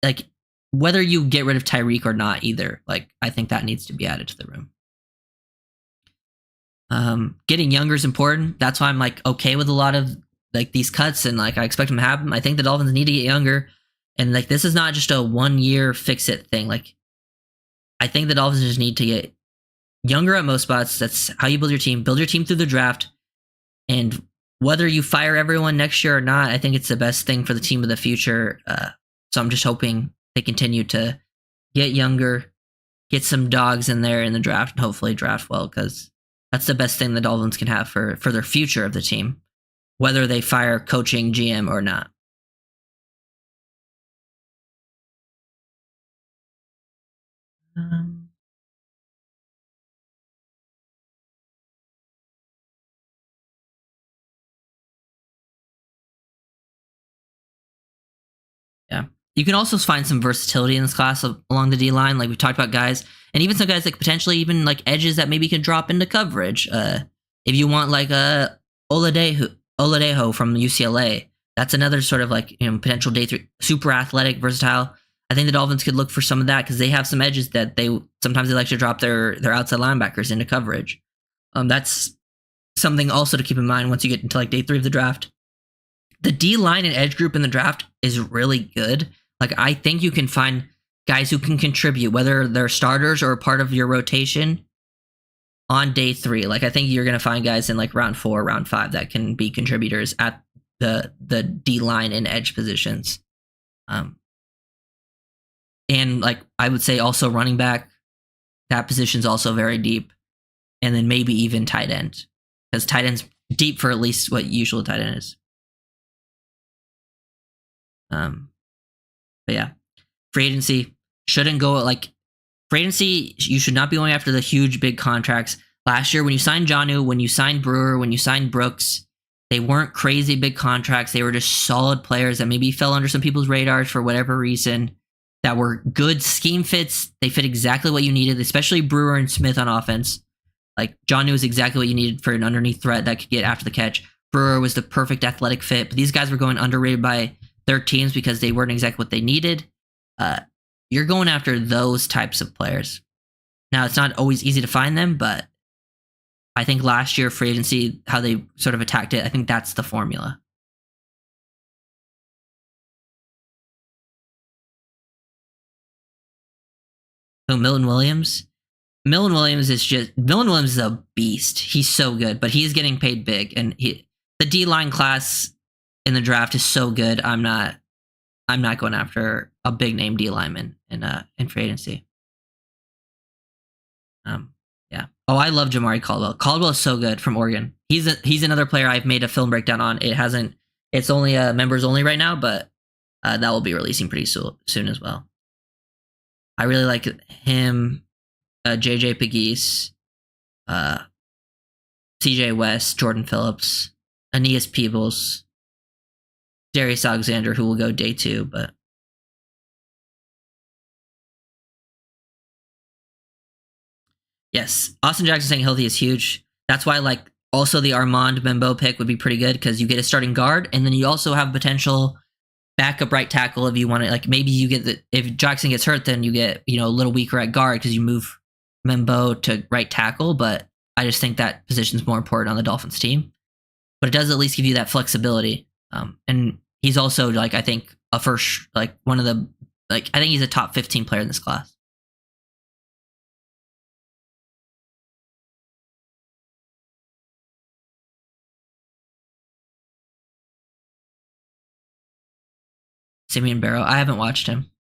Like whether you get rid of Tyreek or not, either. Like I think that needs to be added to the room. Getting younger is important. That's why I'm like okay with a lot of like these cuts, and like I expect them to happen. I think the Dolphins need to get younger, and like this is not just a 1 year fix it thing. Like I think the Dolphins just need to get younger at most spots. That's how you build your team. Build your team through the draft, and whether you fire everyone next year or not, I think it's the best thing for the team of the future. So I'm just hoping they continue to get younger, get some dogs in there in the draft, and hopefully draft well, because that's the best thing the Dolphins can have for their future of the team, whether they fire coaching, GM, or not. Yeah. You can also find some versatility in this class along the D line. Like we talked about guys, and even some guys like potentially even like edges that maybe can drop into coverage. If you want like a Oladejo from UCLA, that's another sort of like potential day 3 super athletic, versatile. I think the Dolphins could look for some of that because they have some edges that they like to drop their outside linebackers into coverage. That's something also to keep in mind once you get into like day 3 of the draft. The D line and edge group in the draft is really good. Like I think you can find guys who can contribute, whether they're starters or part of your rotation on day 3. Like I think you're gonna find guys in like round 4, round 5 that can be contributors at the D line and edge positions. And like I would say also running back. that position's also very deep. And then maybe even tight end, because tight end's deep for at least what usual tight end is. But yeah, free agency shouldn't go like free agency. You should not be going after the huge big contracts. Last year, when you signed Jonnu, when you signed Brewer, when you signed Brooks, they weren't crazy big contracts. They were just solid players that maybe fell under some people's radars for whatever reason. That were good scheme fits. They fit exactly what you needed, especially Brewer and Smith on offense. Like, Jonnu was exactly what you needed for an underneath threat that could get after the catch. Brewer was the perfect athletic fit. But these guys were going underrated by their teams because they weren't exactly what they needed. You're going after those types of players. Now, it's not always easy to find them, but I think last year, free agency, how they sort of attacked it, I think that's the formula. So Milton Williams? Milton Williams is a beast. He's so good, but he's getting paid big. And the D-line class in the draft is so good. I'm not going after a big name D lineman in free agency. Yeah. Oh, I love Jamari Caldwell. Caldwell is so good from Oregon. He's another player I've made a film breakdown on. It's only members only right now, but that will be releasing pretty soon as well. I really like him, JJ Pegues, CJ West, Jordan Phillips, Aeneas Peebles, Darius Alexander, who will go day 2, but yes, Austin Jackson staying healthy is huge. That's why, like, also the Armand Membo pick would be pretty good because you get a starting guard, and then you also have potential backup right tackle if you want to. Like, maybe you get if Jackson gets hurt, then you get a little weaker at guard because you move Membo to right tackle. But I just think that position's more important on the Dolphins team. But it does at least give you that flexibility. And he's also, like, I think a first, like, one of the, like, I think he's a top 15 player in this class. Simeon Barrow. I haven't watched him.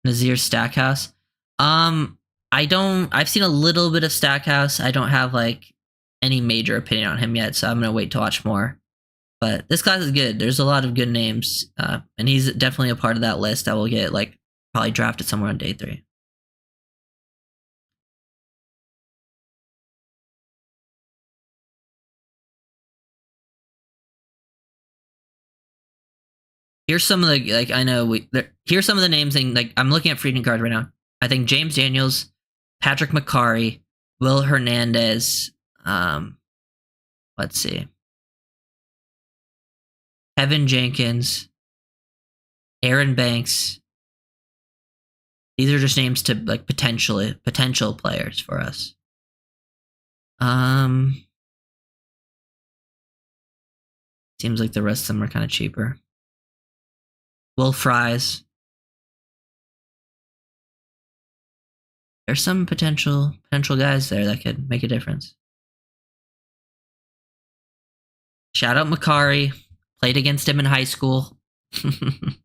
Nazir Stackhouse. I've seen a little bit of Stackhouse. I don't have, like, any major opinion on him yet, so I'm gonna wait to watch more. But this class is good. There's a lot of good names, and he's definitely a part of that list that will get, like, probably drafted somewhere on day 3. Here's some of the, like, I know here's some of the names, and, like, I'm looking at free agent cards right now. I think James Daniels, Patrick McCarry, Will Hernandez, let's see, Evan Jenkins, Aaron Banks. These are just names to, like, potential players for us. Seems like the rest of them are kind of cheaper. Will Fries. There's some potential guys there that could make a difference. Shout out Macari. Played against him in high school. Because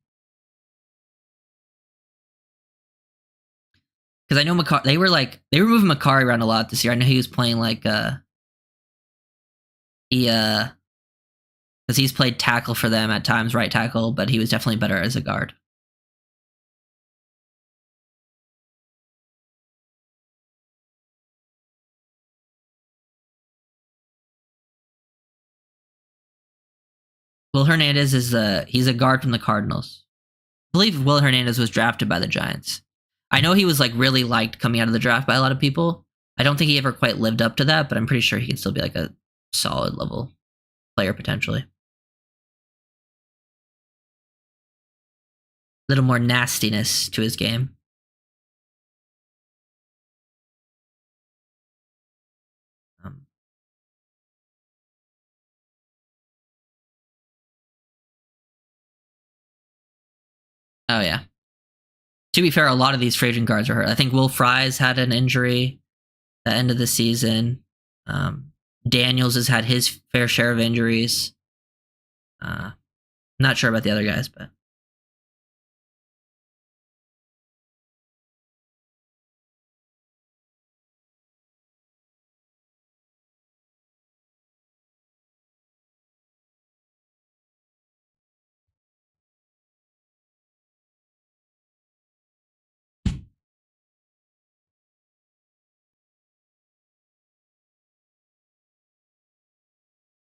I know Macari, they were moving Macari around a lot this year. I know he was playing, like, because he's played tackle for them at times, right tackle, but he was definitely better as a guard. Will Hernandez he's a guard from the Cardinals. I believe Will Hernandez was drafted by the Giants. I know he was, like, really liked coming out of the draft by a lot of people. I don't think he ever quite lived up to that, but I'm pretty sure he can still be, like, a solid level player potentially. A little more nastiness to his game. Oh yeah. To be fair, a lot of these free agent guards are hurt. I think Will Fries had an injury at the end of the season. Daniels has had his fair share of injuries. Not sure about the other guys, but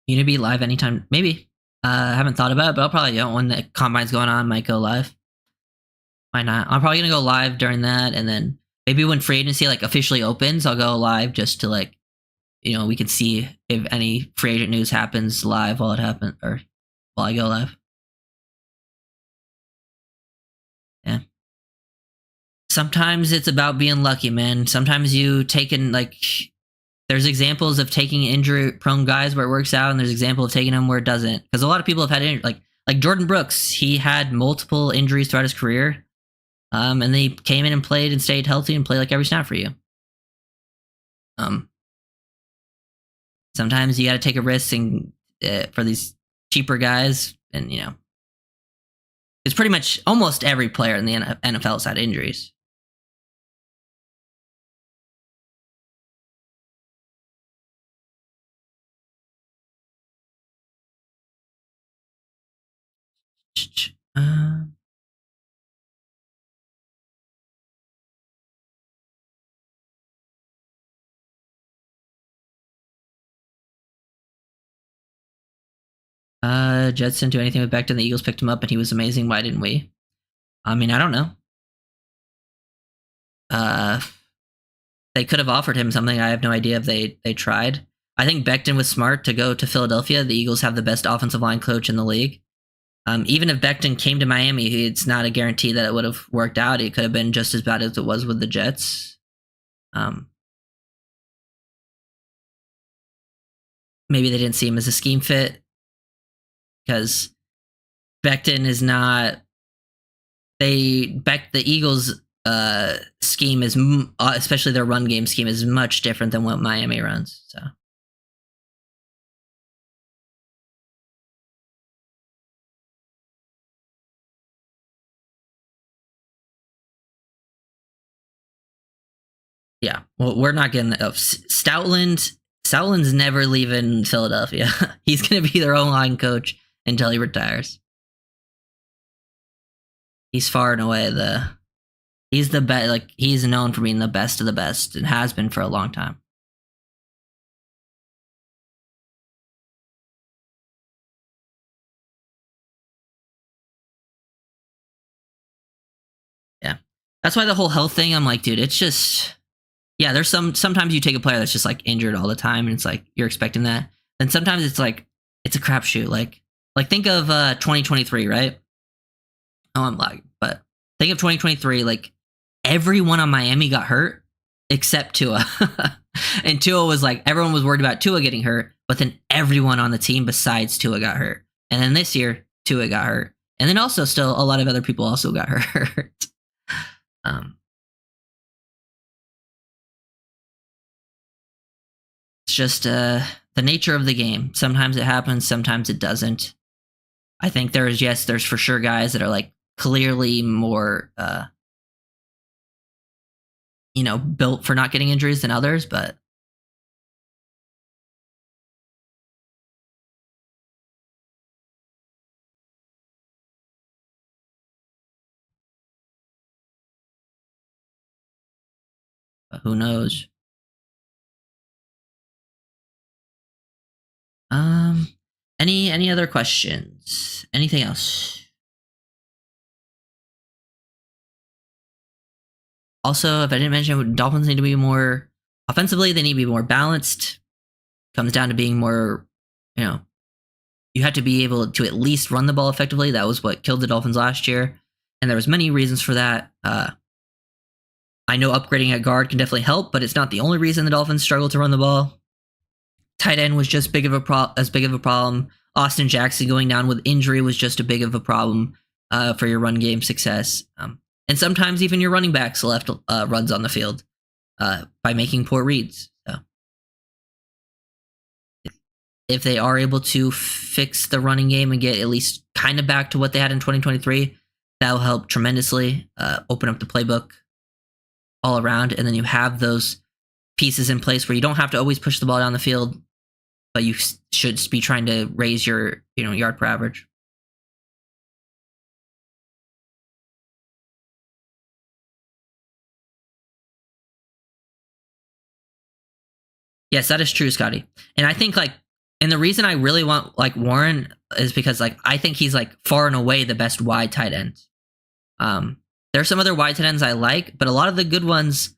you gonna be live anytime? Maybe. I haven't thought about it, but I'll probably go when the combine's going on. Might go live. Why not? I'm probably gonna go live during that, and then maybe when free agency like officially opens, I'll go live just to like, we can see if any free agent news happens live while it happens or while I go live. Yeah. Sometimes it's about being lucky, man. Sometimes you taking like there's examples of taking injury prone guys where it works out, and there's example of taking them where it doesn't. Because a lot of people have had like Jordan Brooks, he had multiple injuries throughout his career, and then he came in and played and stayed healthy and played like every snap for you. Sometimes you got to take a risk and for these cheaper guys, and it's pretty much almost every player in the NFL has had injuries. Jets didn't do anything with Becton. The Eagles picked him up, and he was amazing. Why didn't we? I mean, I don't know. They could have offered him something. I have no idea if they tried. I think Becton was smart to go to Philadelphia. The Eagles have the best offensive line coach in the league. Even if Becton came to Miami, it's not a guarantee that it would have worked out. It could have been just as bad as it was with the Jets. Maybe they didn't see him as a scheme fit because Becton is not. The Eagles' scheme is, especially their run game scheme, is much different than what Miami runs. So. Yeah, well, we're not getting Stoutland. Stoutland's never leaving Philadelphia. He's going to be their own line coach until he retires. He's far and away he's the best. Like, he's known for being the best of the best and has been for a long time. Yeah, that's why the whole health thing. I'm like, dude, it's just. Yeah, there's sometimes you take a player that's just like injured all the time, and it's like you're expecting that. And sometimes it's like it's a crapshoot. Like think of 2023, right? Oh, I'm lagging, but think of 2023. Like everyone on Miami got hurt except Tua, and Tua was like everyone was worried about Tua getting hurt, but then everyone on the team besides Tua got hurt. And then this year Tua got hurt, and then also still a lot of other people also got hurt. It's just the nature of the game. Sometimes it happens, sometimes it doesn't. I think there's for sure guys that are like clearly more built for not getting injuries than others, but who knows? Any other questions? Anything else? Also, if I didn't mention, Dolphins need to be more offensively. They need to be more balanced. Comes down to being more, you have to be able to at least run the ball effectively. That was what killed the Dolphins last year, and there was many reasons for that. I know upgrading at guard can definitely help, but it's not the only reason the Dolphins struggle to run the ball. Tight end was just as big of a problem. Austin Jackson going down with injury was just as big of a problem for your run game success. And sometimes even your running backs left runs on the field by making poor reads. So if they are able to fix the running game and get at least kind of back to what they had in 2023. That will help tremendously, open up the playbook all around. And then you have those pieces in place where you don't have to always push the ball down the field, but you should be trying to raise your, yard per average. Yes, that is true, Scotty. And I think and the reason I really want Warren is because I think he's far and away the best wide tight end. There's some other wide tight ends I like, but a lot of the good ones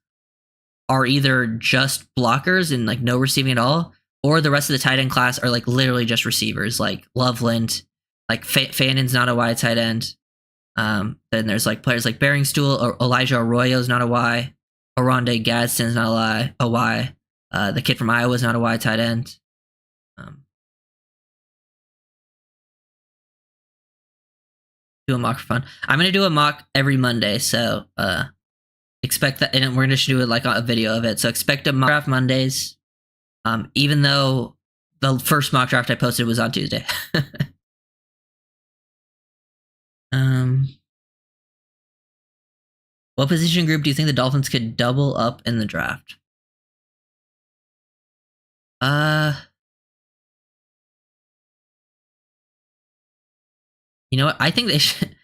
are either just blockers and no receiving at all, or the rest of the tight end class are literally just receivers, like Loveland, Fannon's not a wide tight end. Then there's players like Beringstool or Elijah Arroyo's not a Y. Oronde Gadsden's not a Y. The kid from Iowa is not a wide tight end. Do a mock for fun. I'm going to do a mock every Monday, so expect that, and we're going to do it a video of it. So expect a mock draft Mondays, even though the first mock draft I posted was on Tuesday. What position group do you think the Dolphins could double up in the draft? You know what? I think they should.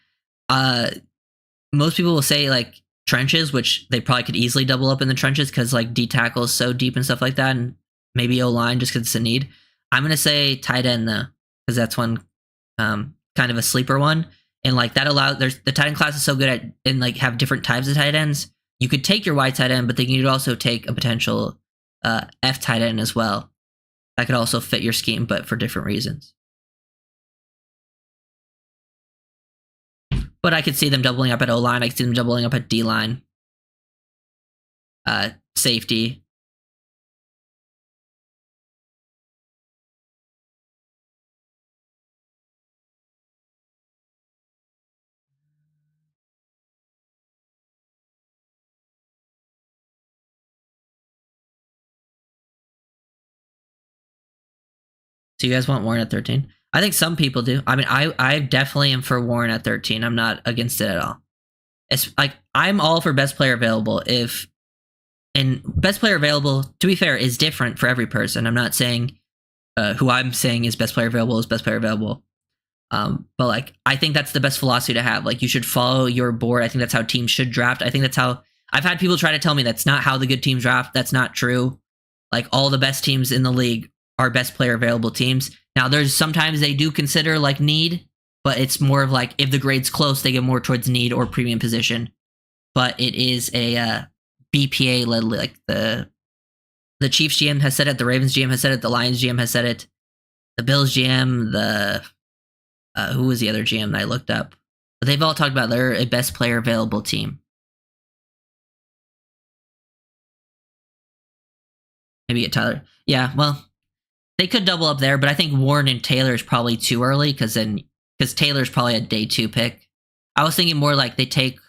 Most people will say trenches, which they probably could easily double up in the trenches because D tackle is so deep and stuff like that, and maybe O line just because it's a need. I'm gonna say tight end though, because that's one kind of a sleeper one, and that allows. The tight end class is so good at and have different types of tight ends. You could take your wide tight end, but then you could also take a potential F tight end as well. That could also fit your scheme, but for different reasons. But I could see them doubling up at O-line. I could see them doubling up at D-line. Safety. So you guys want Warren at 13? I think some people do. I mean, I definitely am for Warren at 13. I'm not against it at all. It's I'm all for best player available. And best player available, to be fair, is different for every person. I'm not saying who I'm saying is best player available is best player available. But I think that's the best philosophy to have. You should follow your board. I think that's how teams should draft. I think that's how I've had people try to tell me that's not how the good teams draft. That's not true. All the best teams in the league are best player available teams. Now, there's sometimes they do consider need, but it's more of if the grade's close, they get more towards need or premium position. But it is a BPA led, the Chiefs GM has said it, the Ravens GM has said it, the Lions GM has said it, the Bills GM, who was the other GM that I looked up? But they've all talked about they're a best player available team. Maybe get Tyler. Yeah, well, they could double up there, but I think Warren and Taylor is probably too early because Taylor's probably a day 2 pick. I was thinking more they take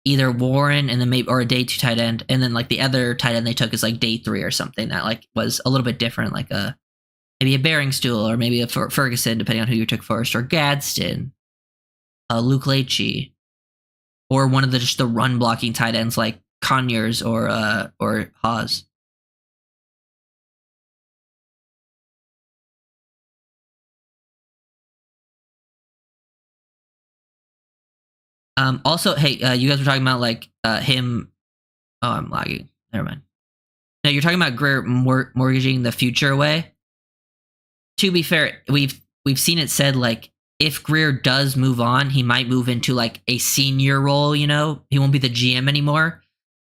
either Warren and then maybe or a day 2 tight end, and then the other tight end they took is day 3 or something that was a little bit different, maybe a Beringstool or maybe a Ferguson, depending on who you took first, or Gadsden, Luke Leachy, or one of the run blocking tight ends like Conyers or Haas. Also, hey, you guys were talking about him. Oh, I'm lagging. Never mind. No, you're talking about Greer mortgaging the future away. To be fair, we've seen it said if Greer does move on, he might move into a senior role. He won't be the GM anymore,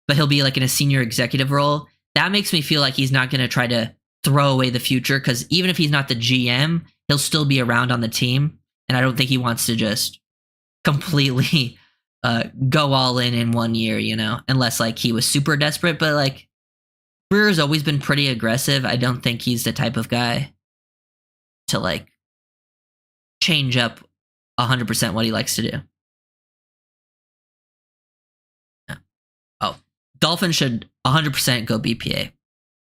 but he'll be in a senior executive role. That makes me feel he's not going to try to throw away the future, because even if he's not the GM, he'll still be around on the team, and I don't think he wants to just completely go all in 1 year, unless he was super desperate. But Greer's always been pretty aggressive. I don't think he's the type of guy to change up 100% what he likes to do. Yeah. Oh, Dolphins should 100% go BPA.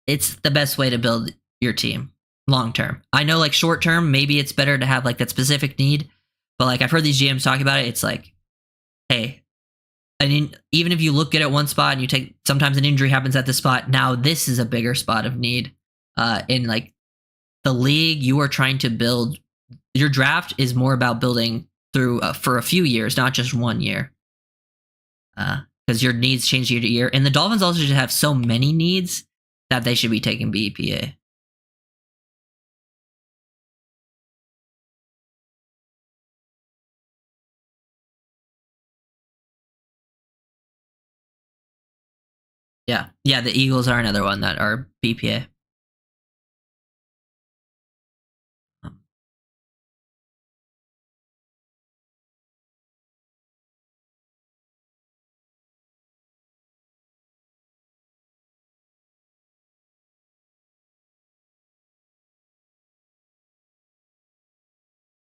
It's the best way to build your team long term. I know short term, maybe it's better to have that specific need. But like I've heard these GMs talk about it. It's like, hey, even if you look good at one spot and you take sometimes an injury happens at the spot. Now this is a bigger spot of need. In like the league, you are trying to build. Your draft is more about building through for a few years, not just 1 year. Because your needs change year to year, and the Dolphins also should have so many needs that they should be taking BEPA. Yeah, the Eagles are another one that are BPA.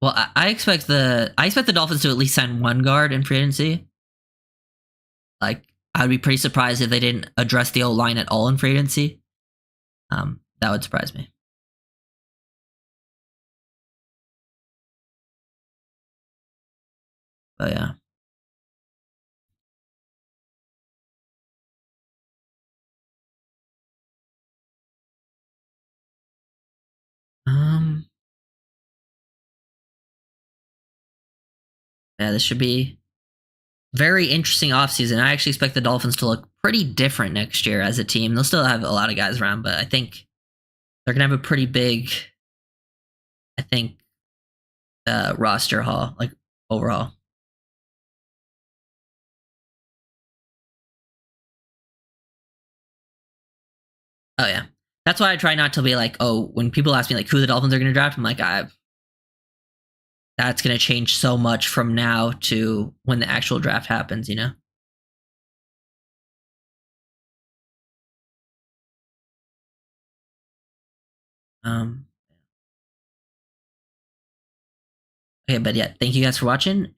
Well, I expect the Dolphins to at least sign one guard in free agency. Like, I would be pretty surprised if they didn't address the O line at all in free agency. That would surprise me. But yeah. Um. Yeah, this should be very interesting offseason. I actually expect the Dolphins to look pretty different next year as a team. They'll still have a lot of guys around, but I think they're gonna have a pretty big, I think, roster haul, like overall. Oh yeah, that's why I try not to be like, oh, when people ask me like who the Dolphins are gonna draft, I'm like, that's gonna change so much from now to when the actual draft happens. You know. Um. Okay, but yeah, thank you guys for watching.